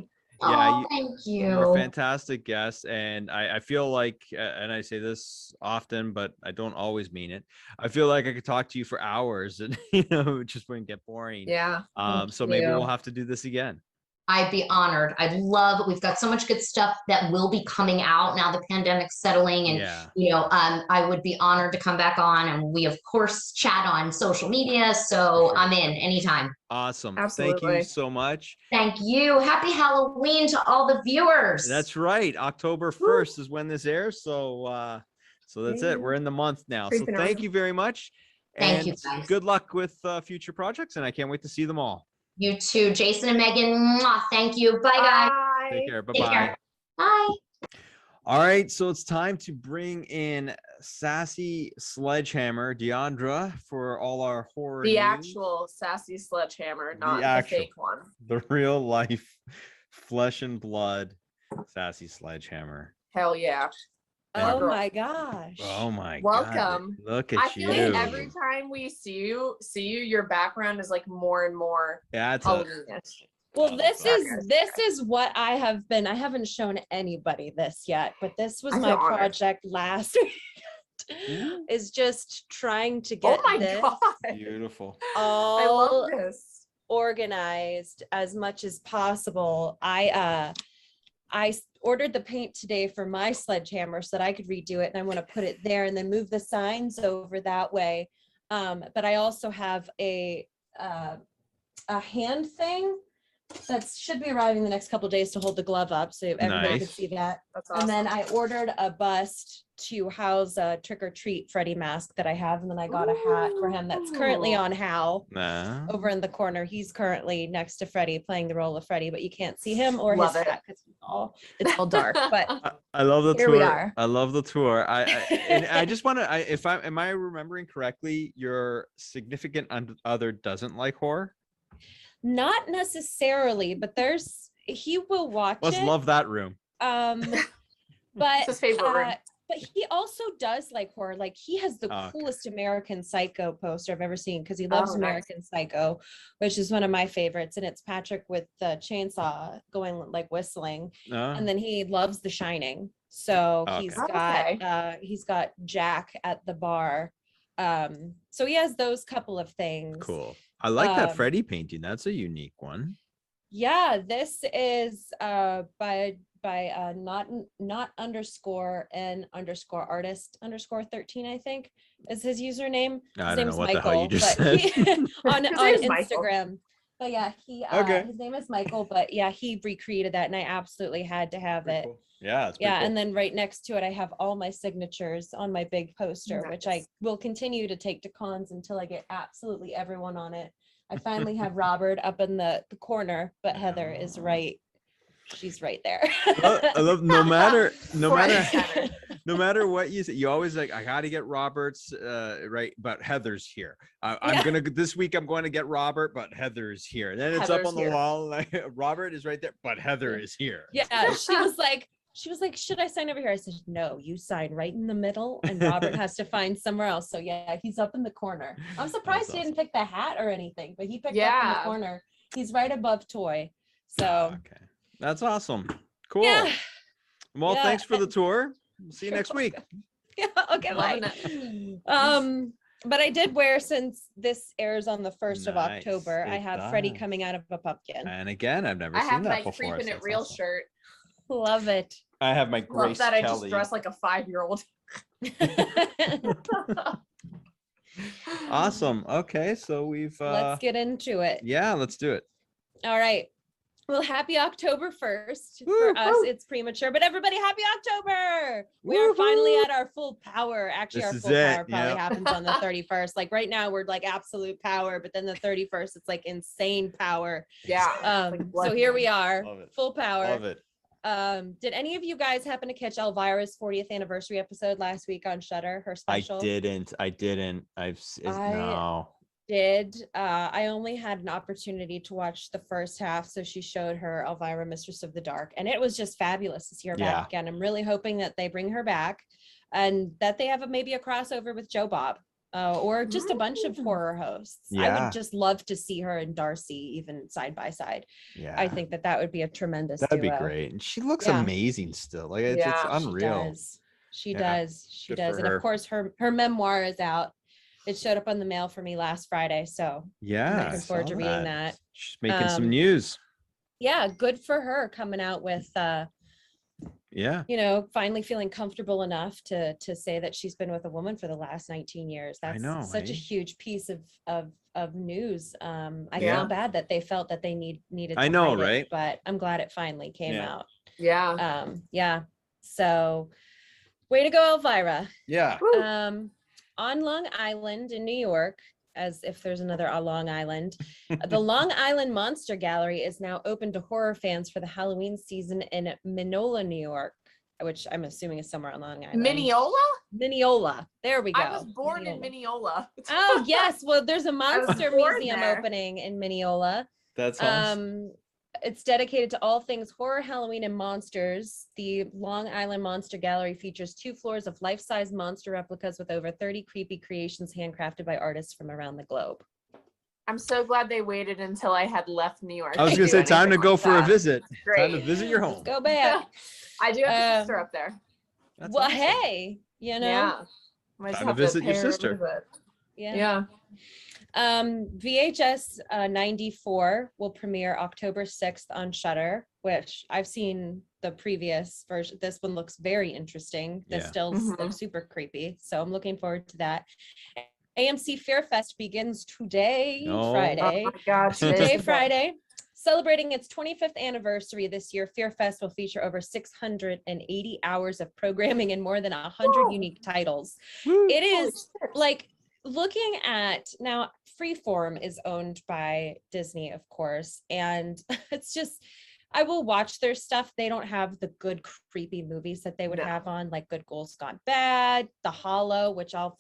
Thank you. You're a fantastic guest, and I feel like, and I say this often, but I don't always mean it, I feel like I could talk to you for hours, and it just wouldn't get boring. So maybe we'll have to do this again. I'd be honored. We've got so much good stuff that will be coming out now the pandemic's settling, and I would be honored to come back on, and we of course chat on social media. So I'm in anytime. Awesome. Absolutely. Thank you so much. Thank you. Happy Halloween to all the viewers. That's right. October 1st is when this airs. So that's it. We're in the month now. So thank you very much. Thank you, guys. Good luck with future projects, and I can't wait to see them all. You too, Jason and Megan. Thank you. Bye, guys. Take care. Bye-bye. Bye. All right, so it's time to bring in Sassy Sledgehammer, Deandra, for all our horror news. Actual Sassy Sledgehammer, not the fake one. The real life, flesh and blood Sassy Sledgehammer. Hell yeah. Oh my gosh. Oh my god. Welcome. Look at you. I feel like every time we see you, your background is like more and more Halloween-ish. Well, this is what I haven't shown anybody this yet, but this was my project last week. Is just trying to get God. Beautiful. I love this. Organized as much as possible. I ordered the paint today for my sledgehammer so that I could redo it, and I want to put it there and then move the signs over that way. But I also have a hand thing that should be arriving the next couple of days to hold the glove up so everybody can see that. That's awesome. And then I ordered a bust to house a trick or treat Freddy mask that I have, and then I got a hat for him that's currently on Hal over in the corner. He's currently next to Freddy playing the role of Freddy, but you can't see him or his hat because it's all dark. But I love the here tour. we are. I love the tour. I just want to. Am I remembering correctly? Your significant other doesn't like horror. Not necessarily, but he will watch Must it. love that room. But it's his favorite room. But he also does like horror. Like he has the coolest American Psycho poster I've ever seen because he loves American Psycho, which is one of my favorites. And it's Patrick with the chainsaw going like whistling. And then he loves The Shining. So he's got Jack at the bar. So he has those couple of things. Cool. I like that Freddy painting. That's a unique one. Yeah, this is by not underscore n underscore artist underscore 13, I think is his username. I His don't name's know what Michael, the hell you just said. on Instagram. Michael. But yeah, his name is Michael, but yeah, he recreated that and I absolutely had to have it. Cool. Yeah, it's cool. And And then right next to it, I have all my signatures on my big poster, which I will continue to take to cons until I get absolutely everyone on it. I finally have Robert up in the corner, but Heather is right. She's right there. I love no matter what you say, you always like, I got to get Robert's right, but Heather's here. This week I'm going to get Robert, but Heather's here. And then it's up on the wall, like Robert is right there, but Heather is here. Yeah, she was like, should I sign over here? I said, no, you sign right in the middle and Robert has to find somewhere else. So yeah, he's up in the corner. I'm surprised he didn't pick the hat or anything, but he picked up in the corner. He's right above Toy. So okay. That's awesome. Cool. Yeah. Well, thanks for the tour. See you next week. Yeah, okay, bye. But I did wear, since this airs on the 1st of October, I have Freddy coming out of a pumpkin. And again, I've never seen that before. I have my Creepin' It Real shirt. Love it. I have my Grace Love that Kelly. I just dress like a 5-year-old. Awesome. Okay, so we've let's get into it. Yeah, let's do it. All right. Well, happy October 1st. For us, it's premature, but everybody, happy October. We are finally at our full power. Actually, our full power probably happens on the 31st. Like right now, we're like absolute power, but then the 31st, it's like insane power. Yeah. So here we are, full power. Love it. Did any of you guys happen to catch Elvira's 40th anniversary episode last week on Shudder, her special? I didn't. No. I only had an opportunity to watch the first half, so she showed her Elvira, Mistress of the Dark, and it was just fabulous to see her back again. I'm really hoping that they bring her back and that they have maybe a crossover with Joe Bob. Or just a bunch of horror hosts. I would just love to see her and Darcy even side by side. Yeah, I think that would be a tremendous that'd be great. And she looks amazing still. Like it's unreal. She does. And of course her memoir is out. It showed up on the mail for me last Friday, so I'm looking forward to reading that. She's making some news. Yeah, good for her coming out with finally feeling comfortable enough to say that she's been with a woman for the last 19 years. That's such a huge piece of news. I feel bad that they felt that they needed to hide it, but I'm glad it finally came out. So way to go, Elvira. On Long Island in New York, as if there's another Long Island, the Long Island Monster Gallery is now open to horror fans for the Halloween season in Mineola, New York, which I'm assuming is somewhere on Long Island. Mineola. There we go. I was born in Mineola. Oh, yes. Well, there's a monster museum opening in Mineola. That's awesome. It's dedicated to all things horror, Halloween, and monsters. The Long Island Monster Gallery features 2 floors of life-size monster replicas with over 30 creepy creations handcrafted by artists from around the globe. I'm so glad they waited until I had left New York. I was going to say, time to go for a visit. Time to visit your home. Let's go back. I do have a sister up there. Well, awesome. Hey, time to visit your sister. Yeah. VHS 94 will premiere October 6th on Shudder, which I've seen the previous version. This one looks very interesting. This still looks super creepy, so I'm looking forward to that. AMC Fear Fest begins today, Friday. Oh my God, Today, Friday. Celebrating its 25th anniversary this year, Fear Fest will feature over 680 hours of programming and more than 100 unique titles. It is like looking at now, Freeform is owned by Disney, of course, and it's just, I will watch their stuff. They don't have the good, creepy movies that they would have on, like Good Ghouls Gone Bad, The Hollow, which I'll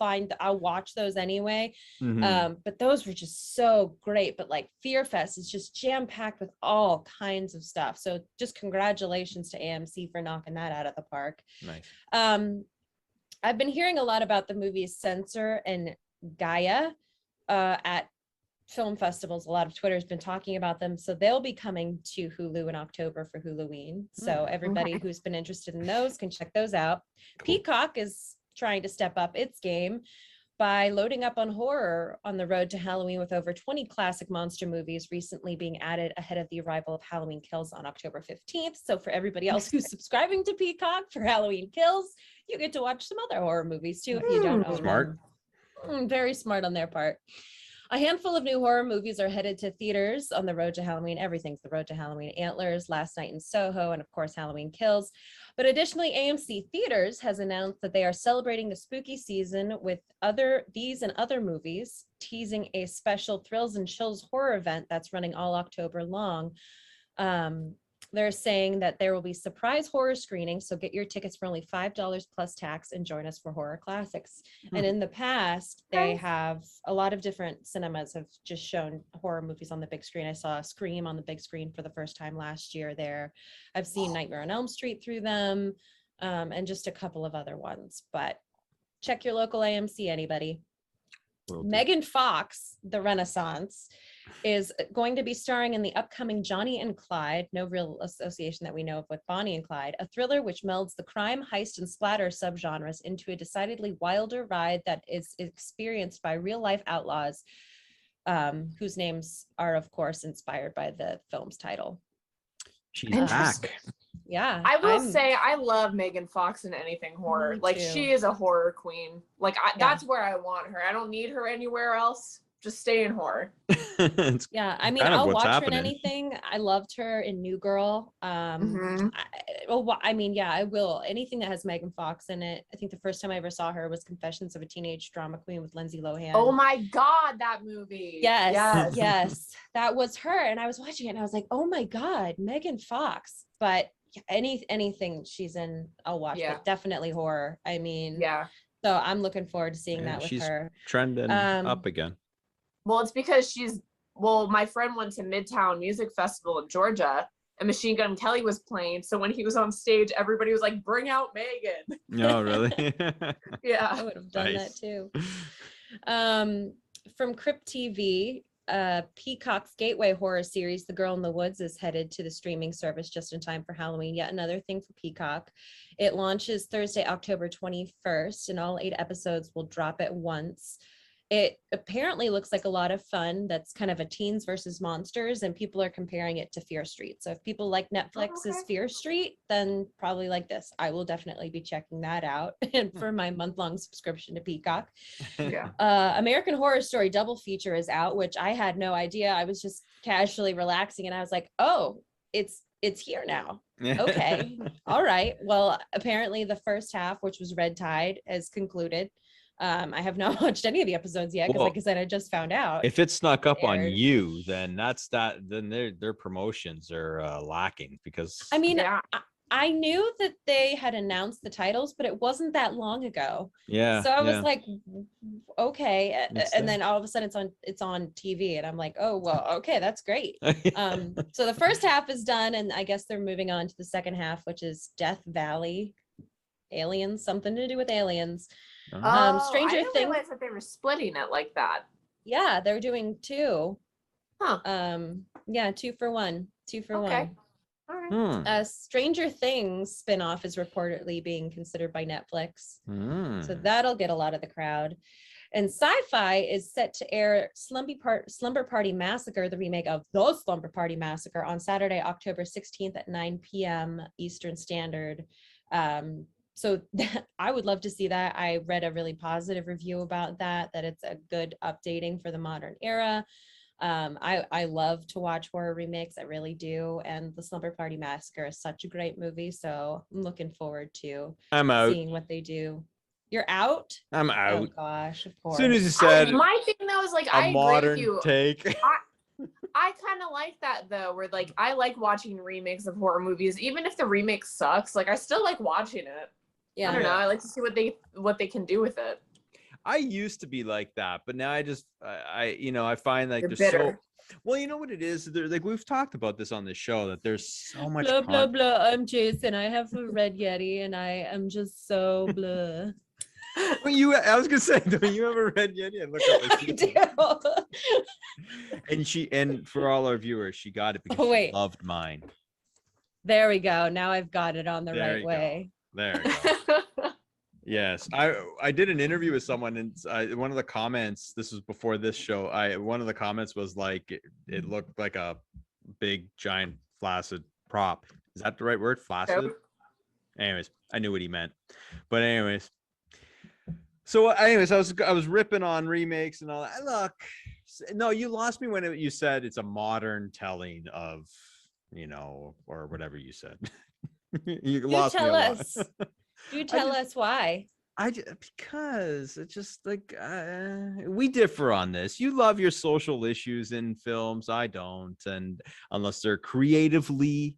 watch those anyway. But those were just so great. But like Fear Fest is just jam-packed with all kinds of stuff. So just congratulations to AMC for knocking that out of the park. Nice. I've been hearing a lot about the movies Censor and Gaia at film festivals. A lot of Twitter's been talking about them, so they'll be coming to Hulu in October for Halloween. So everybody who's been interested in those can check those out. Peacock is trying to step up its game by loading up on horror on the road to Halloween, with over 20 classic monster movies recently being added ahead of the arrival of Halloween Kills on October 15th. So for everybody else who's subscribing to Peacock for Halloween Kills, you get to watch some other horror movies too if you don't own them. Very smart on their part. A handful of new horror movies are headed to theaters on the road to Halloween. Everything's the road to Halloween. Antlers, Last Night in Soho, and of course, Halloween Kills. But additionally, AMC Theaters has announced that they are celebrating the spooky season with these and other movies, teasing a special Thrills and Chills horror event that's running all October long. They're saying that there will be surprise horror screenings, so get your tickets for only $5 plus tax and join us for horror classics. And in the past, they have a lot of different cinemas have just shown horror movies on the big screen. I saw Scream on the big screen for the first time last year there. I've seen Nightmare on Elm Street through them, and just a couple of other ones. But check your local AMC, anybody. Megan Fox, The Renaissance, is going to be starring in the upcoming Johnny and Clyde, no real association that we know of with Bonnie and Clyde, a thriller which melds the crime, heist, and splatter subgenres into a decidedly wilder ride that is experienced by real-life outlaws, whose names are, of course, inspired by the film's title. She's back. Yeah. I will say I love Megan Fox in anything horror. Like, she is a horror queen. Like, that's where I want her. I don't need her anywhere else. Just stay in horror. Yeah, I mean, I'll watch her in anything. I loved her in New Girl. I mean, yeah, I will. Anything that has Megan Fox in it. I think the first time I ever saw her was Confessions of a Teenage Drama Queen with Lindsay Lohan. Oh my God, that movie. Yes, that was her. And I was watching it and I was like, oh my God, Megan Fox. But anything she's in, I'll watch. But definitely horror. I mean, so I'm looking forward to seeing that with her. She's trending up again. Well, it's because my friend went to Midtown Music Festival in Georgia and Machine Gun Kelly was playing. So when he was on stage, everybody was like, bring out Megan. Oh, really? Yeah. I would have done that too. From Crypt TV, Peacock's gateway horror series, The Girl in the Woods, is headed to the streaming service just in time for Halloween. Yet another thing for Peacock. It launches Thursday, October 21st, and all 8 episodes will drop at once. It apparently looks like a lot of fun. That's kind of a teens versus monsters, and people are comparing it to Fear Street. So if people like Netflix's Fear Street, then probably like this. I will definitely be checking that out and for my month-long subscription to Peacock. American Horror Story double feature is out, which I had no idea. I was just casually relaxing and I was like, oh, it's here now. Okay. All right. Well, apparently the first half, which was Red Tide, has concluded. I have not watched any of the episodes yet because, like I said, I just found out. If it snuck up on you, then then their promotions are lacking, because I mean, I knew that they had announced the titles, but it wasn't that long ago. Yeah. So I was like, okay, and then all of a sudden it's on TV, and I'm like, oh well, okay, that's great. So the first half is done, and I guess they're moving on to the second half, which is Death Valley, aliens, something to do with aliens. Stranger I didn't realize that they were splitting it like that. Yeah, they're doing 2. Yeah, 2 for 1. 2 for 1. All right. Stranger Things spinoff is reportedly being considered by Netflix. So that'll get a lot of the crowd. And Sci-Fi is set to air Slumber Party Massacre, the remake of The Slumber Party Massacre, on Saturday, October 16th at 9 p.m. Eastern Standard. So I would love to see that. I read a really positive review about that it's a good updating for the modern era. I love to watch horror remakes. I really do. And The Slumber Party Massacre is such a great movie. So I'm looking forward to seeing what they do. You're out? I'm out. Oh gosh, of course. As soon as you said my thing though is like, I agree with you. Take. I kind of like that though, where like I like watching remakes of horror movies, even if the remake sucks. Like I still like watching it. Yeah, I don't know. I like to see what they can do with it. I used to be like that, but now I find like there's bitter. Well, you know what it is? Like we've talked about this on the show that there's so much blah blah blah. I'm Jason. I have a red Yeti, and I am just so blah. I was gonna say, do you have a red Yeti? And look up. I do. And for all our viewers, she got it because she loved mine. There we go. Now I've got it on the right way. There you go. Yes, I did an interview with someone, and one of the comments, this was before this show, one of the comments was like it looked like a big giant flaccid prop. Is that the right word? Flaccid? Yep. Anyways, I knew what he meant. But anyways, I was ripping on remakes and all that. Look, no, you lost me when you said it's a modern telling of, or whatever you said. You lost me a lot. Do tell us why. Because it's just like we differ on this. You love your social issues in films. I don't, and unless they're creatively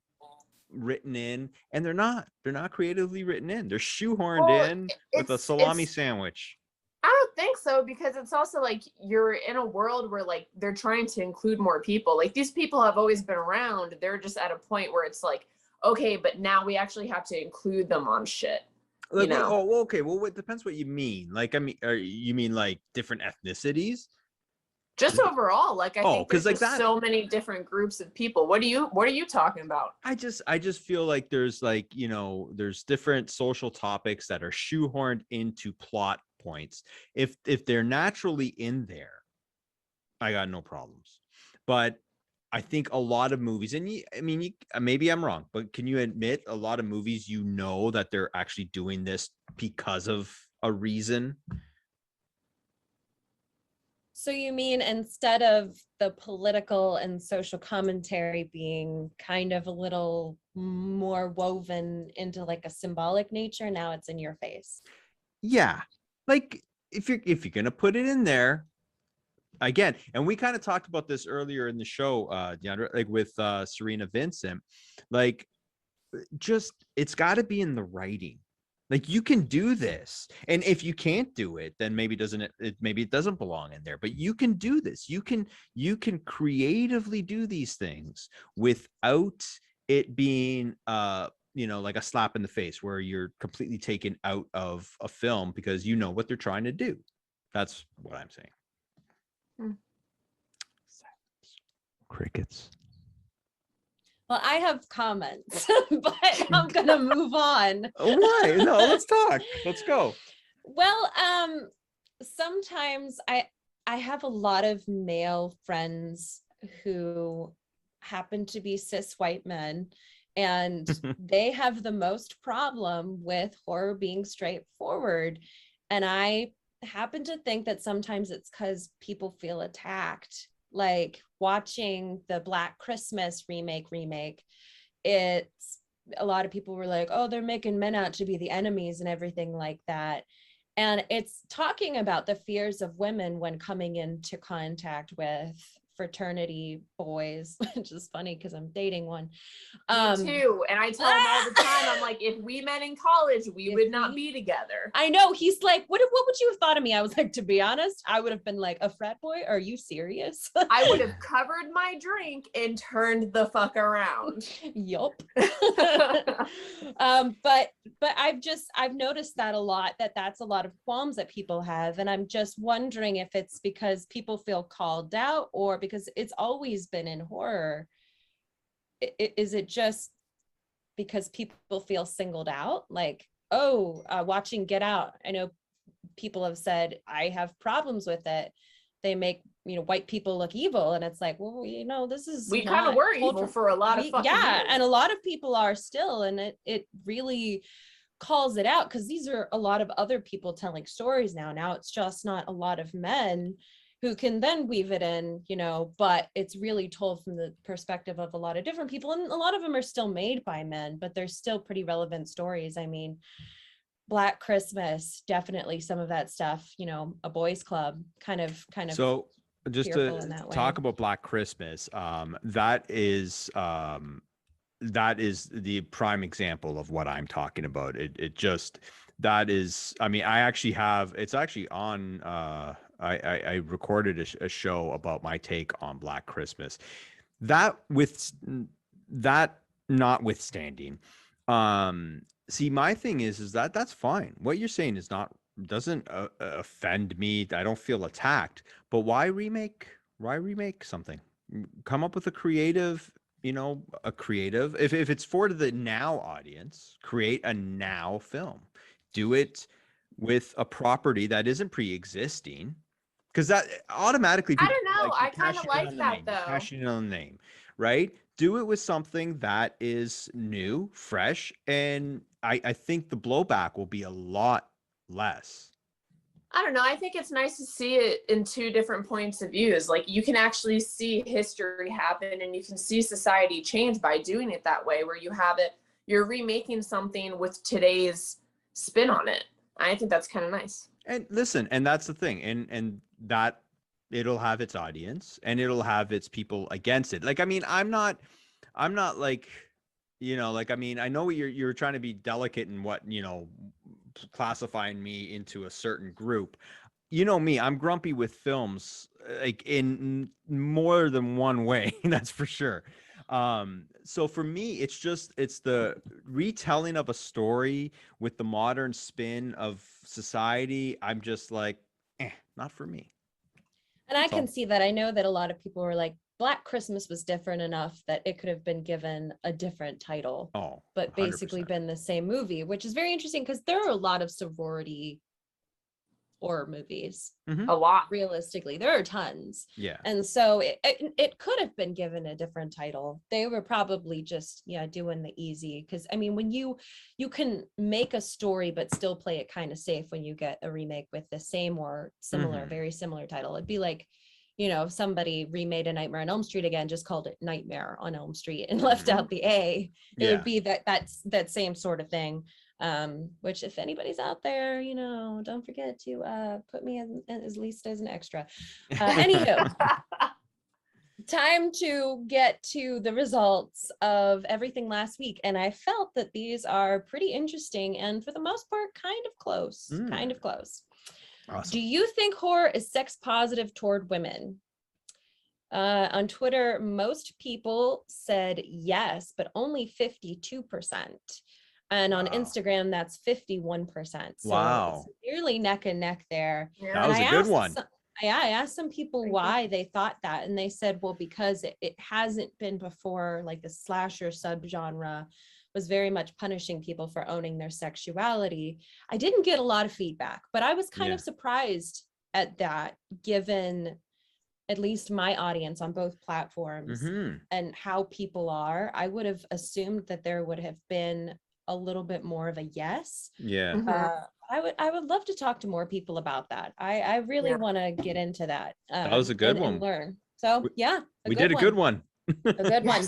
written in, and they're not creatively written in. They're shoehorned in with a salami sandwich. I don't think so, because it's also like you're in a world where like they're trying to include more people. Like these people have always been around. They're just at a point where it's like, okay, but now we actually have to include them on shit. Like, okay. Well, it depends what you mean. Like, you mean like different ethnicities? Just overall, like I think there's like so many different groups of people. What are you talking about? I just feel like there's like, there's different social topics that are shoehorned into plot points. If they're naturally in there, I got no problems. But I think a lot of movies, and maybe I'm wrong, but can you admit a lot of movies, that they're actually doing this because of a reason? So you mean instead of the political and social commentary being kind of a little more woven into like a symbolic nature, now it's in your face? Yeah. Like if you're going to put it in there, again, and we kind of talked about this earlier in the show, DeAndre, like with Cerina Vincent, like it's got to be in the writing. Like you can do this, and if you can't do it, then maybe it doesn't belong in there. But you can do this. You can creatively do these things without it being like a slap in the face where you're completely taken out of a film because you know what they're trying to do. That's what I'm saying. Crickets. Well, I have comments, but I'm gonna move on. Why? No, let's talk. Let's go. Well, sometimes I have a lot of male friends who happen to be cis white men, and they have the most problem with horror being straightforward. And I happen to think that sometimes it's because people feel attacked. Like watching the Black Christmas remake, it's a lot of people were like, oh, they're making men out to be the enemies and everything like that. And it's talking about the fears of women when coming into contact with fraternity boys, which is funny because I'm dating one. Me too. And I tell him all the time, I'm like, if we met in college, we would not be together. I know. He's like, what would you have thought of me? I was like, to be honest, I would have been like, a frat boy? Are you serious? I would have covered my drink and turned the fuck around. Yup. But I've noticed that a lot, that's a lot of qualms that people have. And I'm just wondering if it's because people feel called out, or because it's always been in horror. Is it just because people feel singled out? Like, watching Get Out, I know people have said, I have problems with it. They make, white people look evil. And it's like, well, this is, we kind of were evil for a lot of fucking years. And a lot of people are still, and it really calls it out, because these are a lot of other people telling stories now it's just not a lot of men who can then weave it in, you know, but it's really told from the perspective of a lot of different people, and a lot of them are still made by men, but they're still pretty relevant stories. I mean, Black Christmas, definitely some of that stuff, you know, A Boys Club, kind of So just to talk about Black Christmas, that is the prime example of what I'm talking about. It just, that is, I mean, I actually have, it's actually on, I recorded a show about my take on Black Christmas. That notwithstanding, see, my thing is that that's fine. What you're saying is doesn't offend me. I don't feel attacked, but why remake something? Come up with a creative, if it's for the now audience, create a now film, do it with a property that isn't pre-existing, because that automatically, I don't know, I kind of like that though. Cashing in on the name, right? Do it with something that is new, fresh, and I think the blowback will be a lot less. I don't know. I think it's nice to see it in two different points of views. Like, you can actually see history happen, and you can see society change by doing it that way, where you have it, you're remaking something with today's spin on it. I think that's kind of nice. And listen, and that's the thing, and that it'll have its audience and it'll have its people against it. Like, I mean, I'm not like, like, I mean, I know you're trying to be delicate in what, classifying me into a certain group. You know me, I'm grumpy with films, like, in more than one way. That's for sure. So for me, it's the retelling of a story with the modern spin of society. I'm just like, not for me. And I can see that. I know that a lot of people were like, Black Christmas was different enough that it could have been given a different title, but basically 100%. Been the same movie, which is very interesting, because there are a lot of sorority horror movies. A lot. Realistically, there are tons. Yeah. And so it could have been given a different title. They were probably just doing the easy, because I mean, when you can make a story but still play it kind of safe when you get a remake with the same or similar, very similar title. It'd be like, if somebody remade A Nightmare on Elm Street again, just called it Nightmare on Elm Street and left out the A, it would be that same sort of thing. Which, if anybody's out there, don't forget to put me as least as an extra. Anywho, time to get to the results of everything last week, and I felt that these are pretty interesting and, for the most part, kind of close. Awesome. Do you think horror is sex positive toward women? On Twitter, most people said yes, but only 52%. And on Instagram, that's 51%. So it's nearly neck and neck there. Yeah. That was a good one. I asked some people why they thought that, and they said, well, because it hasn't been before, like the slasher subgenre was very much punishing people for owning their sexuality. I didn't get a lot of feedback, but I was kind of surprised at that, given at least my audience on both platforms and how people are. I would have assumed that there would have been a little bit more of a yes. I would love to talk to more people about that. I really want to get into that. That was a good one. And learn. So we did a good one. A good one.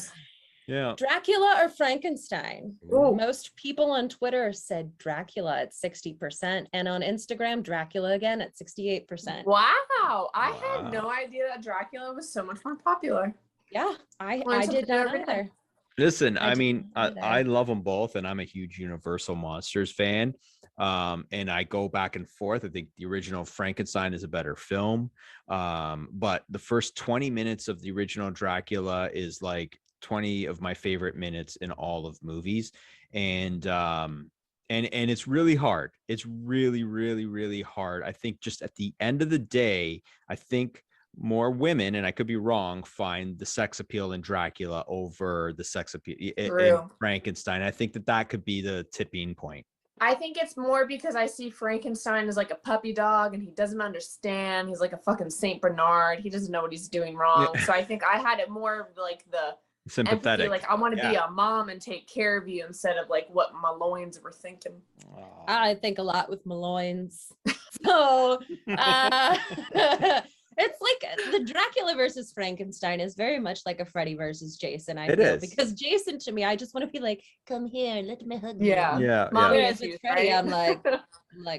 Yeah. Dracula or Frankenstein? Ooh. Most people on Twitter said Dracula at 60%, and on Instagram, Dracula again at 68%. Wow. I had no idea that Dracula was so much more popular. Yeah, I did not either. Listen, I mean, I love them both, and I'm a huge Universal Monsters fan. And I go back and forth. I think the original Frankenstein is a better film. But the first 20 minutes of the original Dracula is like 20 of my favorite minutes in all of movies. And it's really hard. It's really, really, really hard. I think just at the end of the day, I think more women, and I could be wrong, find the sex appeal in Dracula over the sex appeal in Frankenstein. I think that could be the tipping point. I think it's more because I see Frankenstein as like a puppy dog, and he doesn't understand. He's like a fucking Saint Bernard. He doesn't know what he's doing wrong. So I think I had it more like sympathetic. Empathy, like I want to be a mom and take care of you instead of like what my loins were thinking. I think a lot with my loins. So it's like the Dracula versus Frankenstein is very much like a Freddy versus Jason. I feel because Jason to me, I just want to be like, come here, let me hug you. Whereas with Freddy, right? I'm like,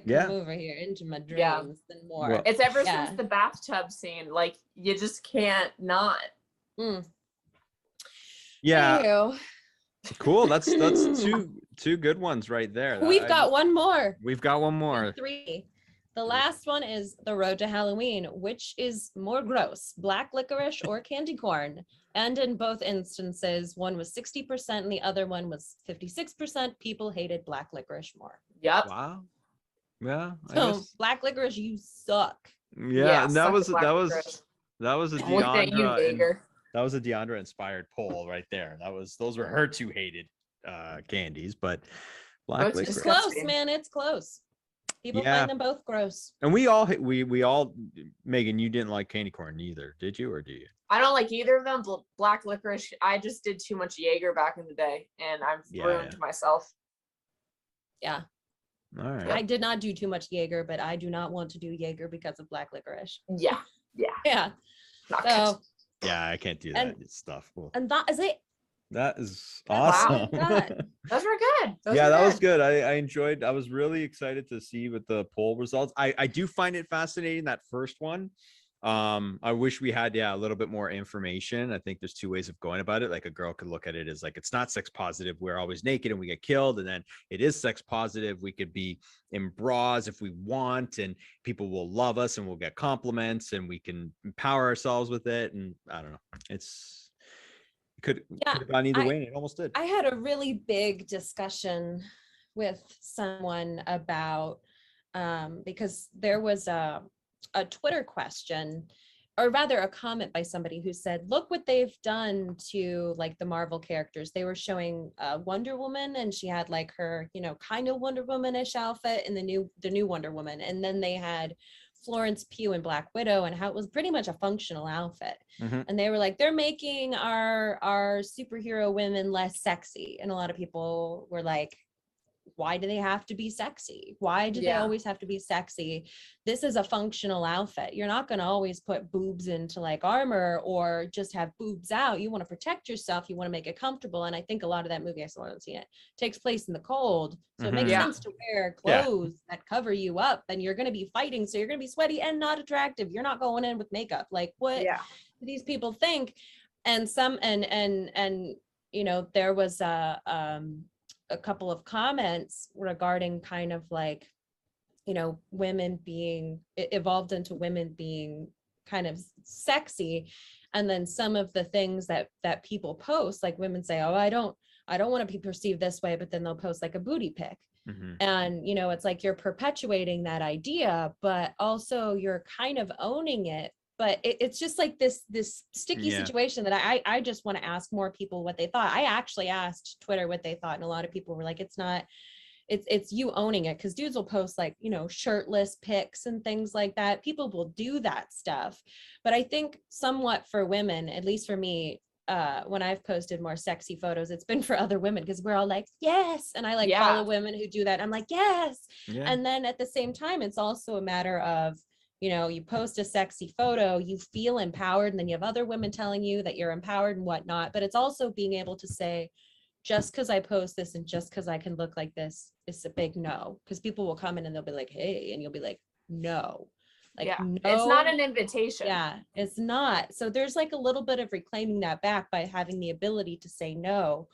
come over here into my dreams and more. Well, it's ever since the bathtub scene, like you just can't not. Yeah. Cool. That's two good ones right there. We've got one more. We've got one more. 3. The last one is The Road to Halloween, which is more gross, black licorice or candy corn. And in both instances, one was 60% and the other one was 56%. People hated black licorice more. Yep. Wow. Yeah. So black licorice, you suck. Yeah, and that was a Deandra. That was a Deandra inspired poll right there. Those were her two hated candies, but black licorice. It's close, man. It's close. People find them both gross. And we all Megan, you didn't like candy corn either, did you, or do you? I don't like either of them. Black licorice, I just did too much Jaeger back in the day, and I've ruined myself. Yeah. All right. I did not do too much Jaeger, but I do not want to do Jaeger because of black licorice. Yeah. So, yeah, I can't do that stuff. Well, and that is it. That is awesome. Wow. Those were good. That was good. I enjoyed. I was really excited to see with the poll results. I do find it fascinating, that first one. I wish we had a little bit more information. I think there's two ways of going about it. Like a girl could look at it as like, it's not sex positive, we're always naked and we get killed, and then it is sex positive, we could be in bras if we want, and people will love us and we'll get compliments and we can empower ourselves with it. And I don't know, could have gone either way, and it almost did. I had a really big discussion with someone about because there was a Twitter question, or rather a comment by somebody who said, look what they've done to like the Marvel characters. They were showing Wonder Woman, and she had like her, kind of Wonder Woman-ish outfit in the new Wonder Woman. And then they had Florence Pugh and Black Widow, and how it was pretty much a functional outfit. Mm-hmm. And they were like, they're making our superhero women less sexy. And a lot of people were like, why do they have to be sexy? Why do they always have to be sexy? This is a functional outfit. You're not going to always put boobs into like armor or just have boobs out. You want to protect yourself. You want to make it comfortable. And I think a lot of that movie, I still haven't seen it, takes place in the cold. So it makes sense to wear clothes that cover you up, and you're going to be fighting. So you're going to be sweaty and not attractive. You're not going in with makeup. Like what do these people think? And there was a couple of comments regarding kind of like, women being evolved into women being kind of sexy. And then some of the things that people post, like women say, oh, I don't want to be perceived this way, but then they'll post like a booty pic. Mm-hmm. And, it's like you're perpetuating that idea, but also you're kind of owning it. But it's just like this sticky situation that I just want to ask more people what they thought. I actually asked Twitter what they thought, and a lot of people were like, it's you owning it, because dudes will post like, shirtless pics and things like that. People will do that stuff. But I think somewhat for women, at least for me, when I've posted more sexy photos, it's been for other women, because we're all like, yes. And I follow women who do that. I'm like, yes. Yeah. And then at the same time, it's also a matter of, you post a sexy photo, you feel empowered, and then you have other women telling you that you're empowered and whatnot. But it's also being able to say, just because I post this and just because I can look like this is a big no. Because people will come in and they'll be like, hey, and you'll be like, no. Like, no, it's not an invitation. Yeah, it's not. So there's like a little bit of reclaiming that back by having the ability to say no.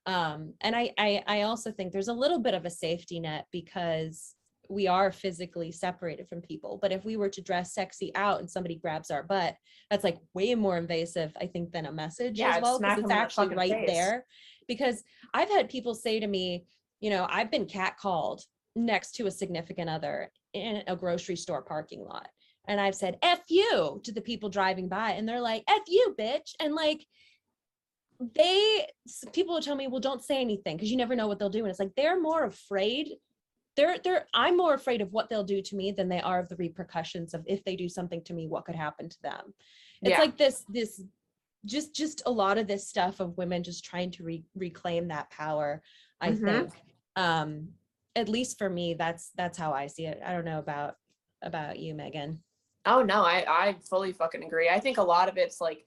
And I also think there's a little bit of a safety net, because we are physically separated from people. But if we were to dress sexy out and somebody grabs our butt, that's like way more invasive, I think, than a message as well, because it's actually right there. Because I've had people say to me, I've been catcalled next to a significant other in a grocery store parking lot. And I've said, F you to the people driving by. And they're like, F you, bitch. And like, people will tell me, well, don't say anything, because you never know what they'll do. And it's like, they're more afraid. I'm more afraid of what they'll do to me than they are of the repercussions of, if they do something to me, what could happen to them. It's like this just a lot of this stuff of women just trying to reclaim that power. I think, at least for me, that's how I see it. I don't know about you, Megan. Oh no, I fully fucking agree. I think a lot of it's like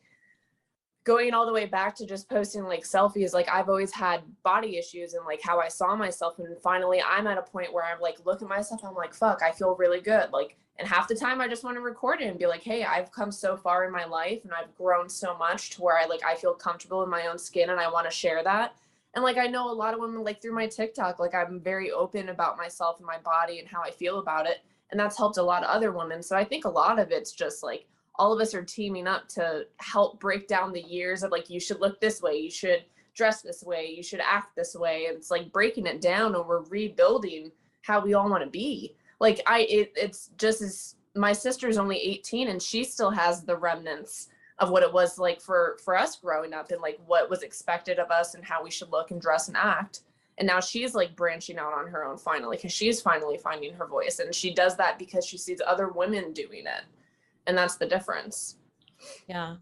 going all the way back to just posting like selfies. Like I've always had body issues and like how I saw myself, and finally I'm at a point where I'm like, look at myself, I'm like, fuck, I feel really good. Like, and half the time I just want to record it and be like, hey, I've come so far in my life and I've grown so much to where I feel comfortable in my own skin and I want to share that. And like I know a lot of women, like through my TikTok, like I'm very open about myself and my body and how I feel about it, and that's helped a lot of other women. So I think a lot of it's just like all of us are teaming up to help break down the years of like, you should look this way, you should dress this way, you should act this way. And it's like breaking it down, and we're rebuilding how we all want to be. Like it's just as my sister's only 18 and she still has the remnants of what it was like for us growing up, and like what was expected of us and how we should look and dress and act. And now she's like branching out on her own finally, because she's finally finding her voice, and she does that because she sees other women doing it. And that's the difference. Yeah.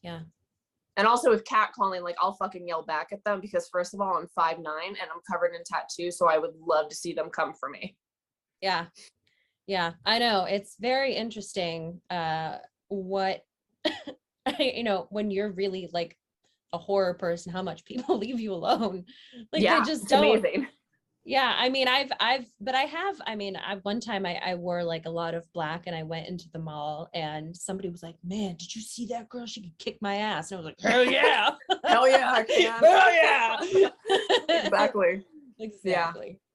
And also with catcalling, like I'll fucking yell back at them, because first of all, I'm 5'9" and I'm covered in tattoos. So I would love to see them come for me. Yeah, I know. It's very interesting what, when you're really like a horror person, how much people leave you alone. Like they just don't. Amazing. Yeah, I mean, one time I wore like a lot of black and I went into the mall and somebody was like, man, did you see that girl? She could kick my ass. And I was like, hell yeah. Hell yeah, I can. Hell yeah.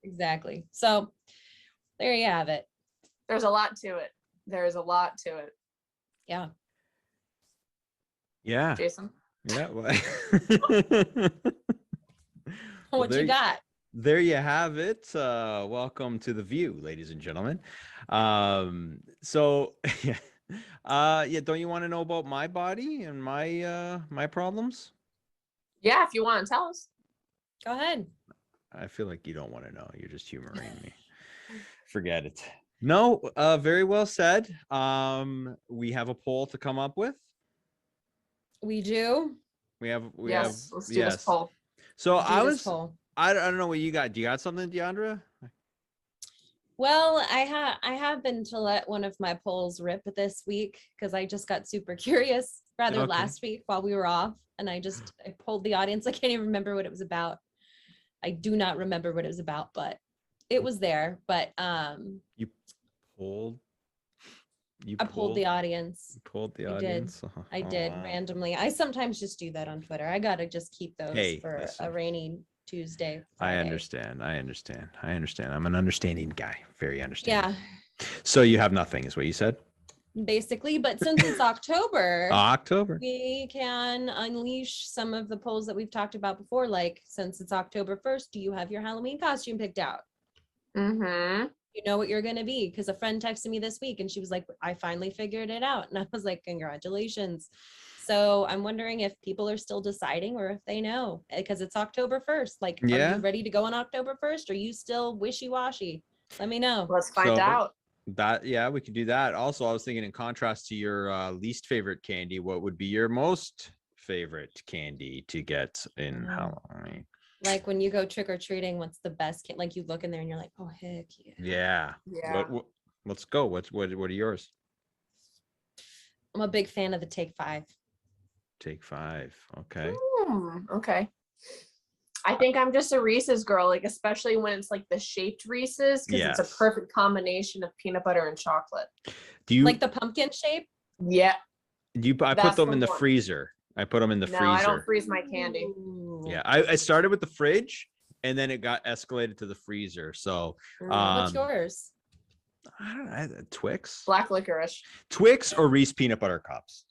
Exactly. So there you have it. There's a lot to it. Yeah. Yeah. Jason? Yeah. Well, what you got? There you have it. Welcome to The View, ladies and gentlemen. So don't you want to know about my body and my problems? Yeah, if you want to tell us. Go ahead. I feel like you don't want to know. You're just humoring me. Forget it. No, very well said. We have a poll to come up with. We do. Let's do this poll. So I don't know what you got. Do you got something, Deandra? Well, I have been to let one of my polls rip this week because I just got super curious last week while we were off, and I polled the audience. I can't even remember what it was about. I do not remember what it was about, but it was there. But you polled. I polled the audience. You polled the audience. I did randomly. I sometimes just do that on Twitter. I gotta just keep those for a rainy Tuesday. Friday. I understand. I'm an understanding guy. Very understanding. Yeah. So you have nothing, is what you said? Basically, but since it's October, we can unleash some of the polls that we've talked about before. Like, since it's October 1st, do you have your Halloween costume picked out? Mm-hmm. You know what you're going to be, because a friend texted me this week and she was like, I finally figured it out. And I was like, congratulations. So I'm wondering if people are still deciding or if they know, because it's October 1st. Like, are you ready to go on October 1st? Or are you still wishy-washy? Let me know. Let's find out. We could do that. Also, I was thinking, in contrast to your least favorite candy, what would be your most favorite candy to get in Halloween? Like when you go trick-or-treating, what's the best like you look in there and you're like, oh heck yeah. Let's go. What are yours? I'm a big fan of the Take 5. Take 5. Okay. Okay. I think I'm just a Reese's girl, like especially when it's like the shaped Reese's, because it's a perfect combination of peanut butter and chocolate. Do you like the pumpkin shape? Yeah. I put them in the freezer. I put them in the freezer. No, I don't freeze my candy. Ooh. Yeah, I started with the fridge and then it got escalated to the freezer. So what's yours? I don't know, Twix. Black licorice. Twix or Reese peanut butter cups.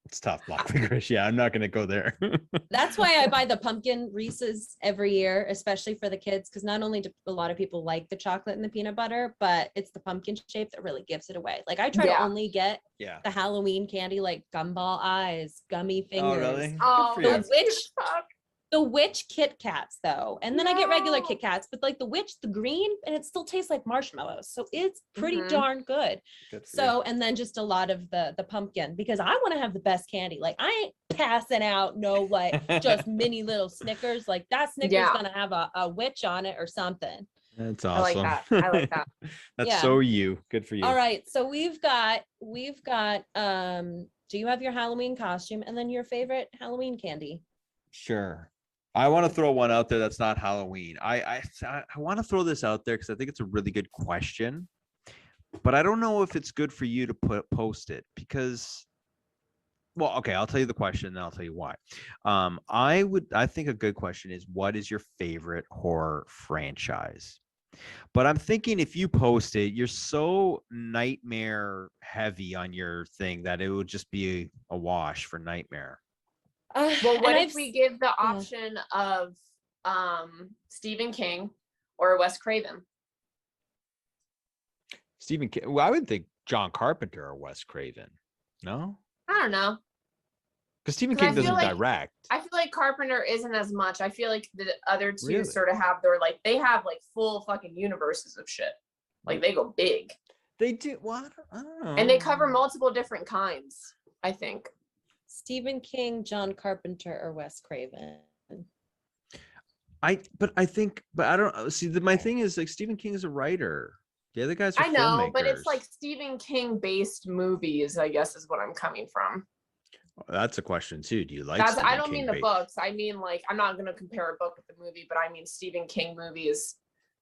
It's tough. Black licorice. Yeah, I'm not gonna go there. That's why I buy the pumpkin Reese's every year, especially for the kids, because not only do a lot of people like the chocolate and the peanut butter, but it's the pumpkin shape that really gives it away. Like I try to only get the Halloween candy, like gumball eyes, gummy fingers. Oh, really? Oh, the witch Kit Kats though, and then I get regular Kit Kats, but like the witch, the green, and it still tastes like marshmallows, so it's pretty darn good. So, and then just a lot of the pumpkin, because I want to have the best candy. Like I ain't passing out just mini little Snickers. Like that Snickers gonna have a witch on it or something. That's awesome. I like that. That's so you. Good for you. All right, so we've got do you have your Halloween costume and then your favorite Halloween candy? Sure. I want to throw one out there that's not Halloween. I want to throw this out there because I think it's a really good question, but I don't know if it's good for you to post it because, well, okay, I'll tell you the question and then I'll tell you why. I think a good question is, what is your favorite horror franchise? But I'm thinking if you post it, you're so nightmare heavy on your thing that it would just be a wash for nightmare. Well, what if we give the option of Stephen King or Wes Craven? Stephen King. Well, I would think John Carpenter or Wes Craven. No? I don't know. Because Stephen King doesn't direct. I feel like Carpenter isn't as much. I feel like the other two sort of have their they have like full fucking universes of shit. Like they go big. They do. Well, I don't know. And they cover multiple different kinds, I think. Stephen King, John Carpenter, or Wes Craven. I don't see. My thing is like Stephen King is a writer. The other guys are filmmakers. But it's like Stephen King based movies, I guess is what I'm coming from. That's a question too. Do you like? I don't mean the books. I mean like I'm not going to compare a book with the movie, but I mean Stephen King movies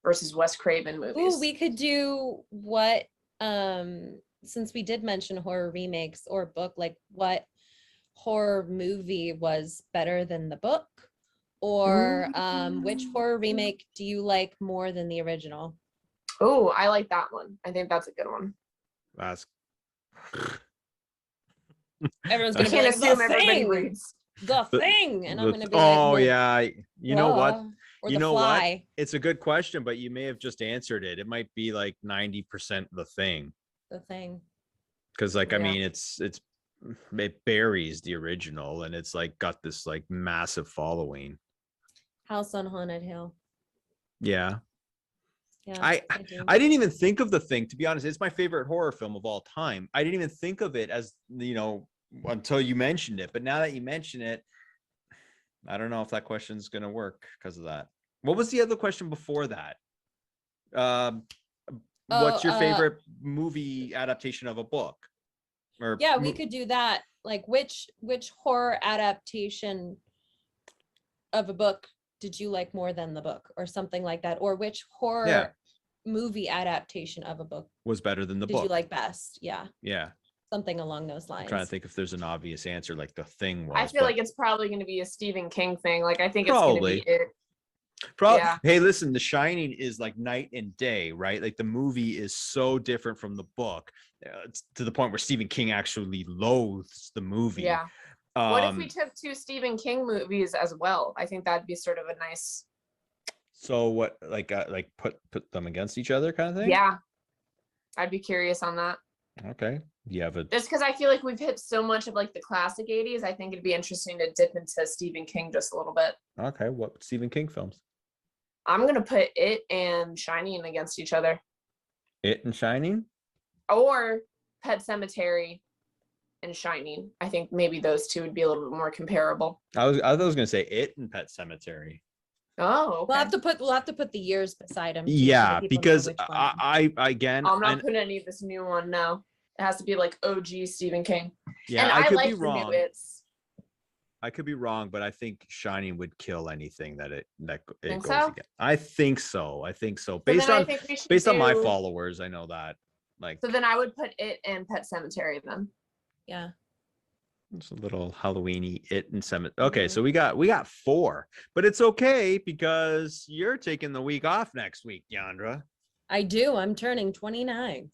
versus Wes Craven movies. Ooh, we could do what since we did mention horror remakes or book, like what horror movie was better than the book, or which horror remake do you like more than the original? Oh, I like that one. I think that's a good one. That's Everyone's gonna be like, the thing, and I'm gonna be like, yeah, you know what? You know what? It's a good question, but you may have just answered it. It might be like 90% the thing. The thing. Because I mean, it buries the original, and it's like got this like massive following. House on Haunted Hill. Yeah. Yeah, I didn't even think of The Thing, to be honest. It's my favorite horror film of all time. I didn't even think of it as, until you mentioned it. But now that you mention it, I don't know if that question's going to work because of that. What was the other question before that? What's your favorite movie adaptation of a book? Or we could do that. Like which horror adaptation of a book did you like more than the book, or something like that? Or which horror movie adaptation of a book was better than the book? Did you like best? Yeah. Something along those lines. I'm trying to think if there's an obvious answer, like The Thing was. I feel like it's probably going to be a Stephen King thing. Like I think it's going to be it. Probably. Yeah. Hey, listen, The Shining is like night and day, right? Like the movie is so different from the book, to the point where Stephen King actually loathes the movie. Yeah. What if we took two Stephen King movies as well? I think that'd be sort of a nice. So what, like put them against each other kind of thing? Yeah, I'd be curious on that. Okay. You have just because I feel like we've hit so much of like the classic 80s, I think it'd be interesting to dip into Stephen King just a little bit. Okay, what Stephen King films? I'm gonna put It and Shining against each other. It and Shining? Or Pet Sematary and Shining. I think maybe those two would be a little bit more comparable. I was gonna say It and Pet Sematary. Oh, okay. We'll have to put the years beside them. Yeah, because I again, I'm not putting any of this new one. No, it has to be like OG Stephen King. Yeah, and I could be wrong. I could be wrong, but I think Shining would kill anything that it goes against. I think so. Based on my followers, I know that. Like, so then I would put It and Pet Sematary then. Yeah. It's a little Halloween-y It and Cemetery. Okay, so we got 4, but it's okay because you're taking the week off next week, Deandra. I do. I'm turning 29.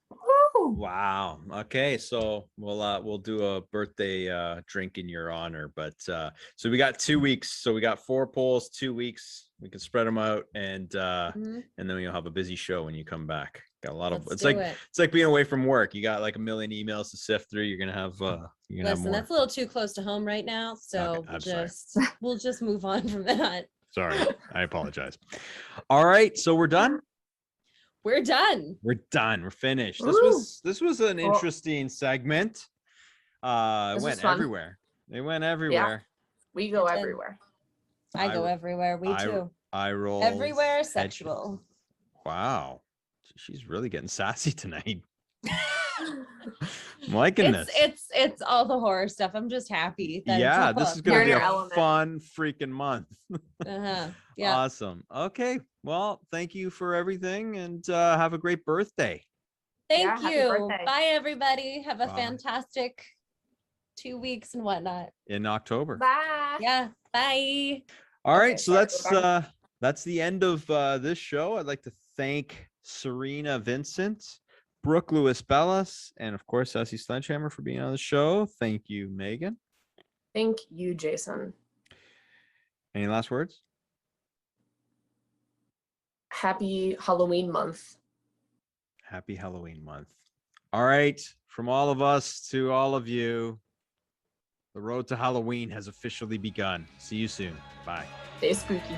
Woo! Wow. Okay, so we'll do a birthday drink in your honor. But so we got 2 weeks. So we got 4 polls, 2 weeks. We can spread them out, and then you'll have a busy show when you come back. Got a lot of it's like being away from work. You got like a million emails to sift through. You're gonna have listen, that's a little too close to home right now. So okay, we'll just move on from that. Sorry, I apologize. All right, so we're done. We're done. We're finished. This was an interesting segment. It went everywhere. They went everywhere. Yeah, we go everywhere. I go everywhere. We too. I roll everywhere sexual. Wow. She's really getting sassy tonight. I'm liking this. It's all the horror stuff. I'm just happy. That this is gonna be a fun freaking month. Yeah. Awesome. Okay. Well, thank you for everything, and have a great birthday. Thank you. Bye, everybody. Have a fantastic 2 weeks and whatnot in October. Bye. Yeah. Bye. All right. So that's the end of this show. I'd like to thank Cerina Vincent, Brooke Lewis Bellas, and of course Sassy Sledgehammer for being on the show. Thank you, Megan. Thank you, Jason. Any last words? Happy Halloween month. Happy Halloween month. All right, from all of us to all of you, the road to Halloween has officially begun. See you soon. Bye. Stay spooky.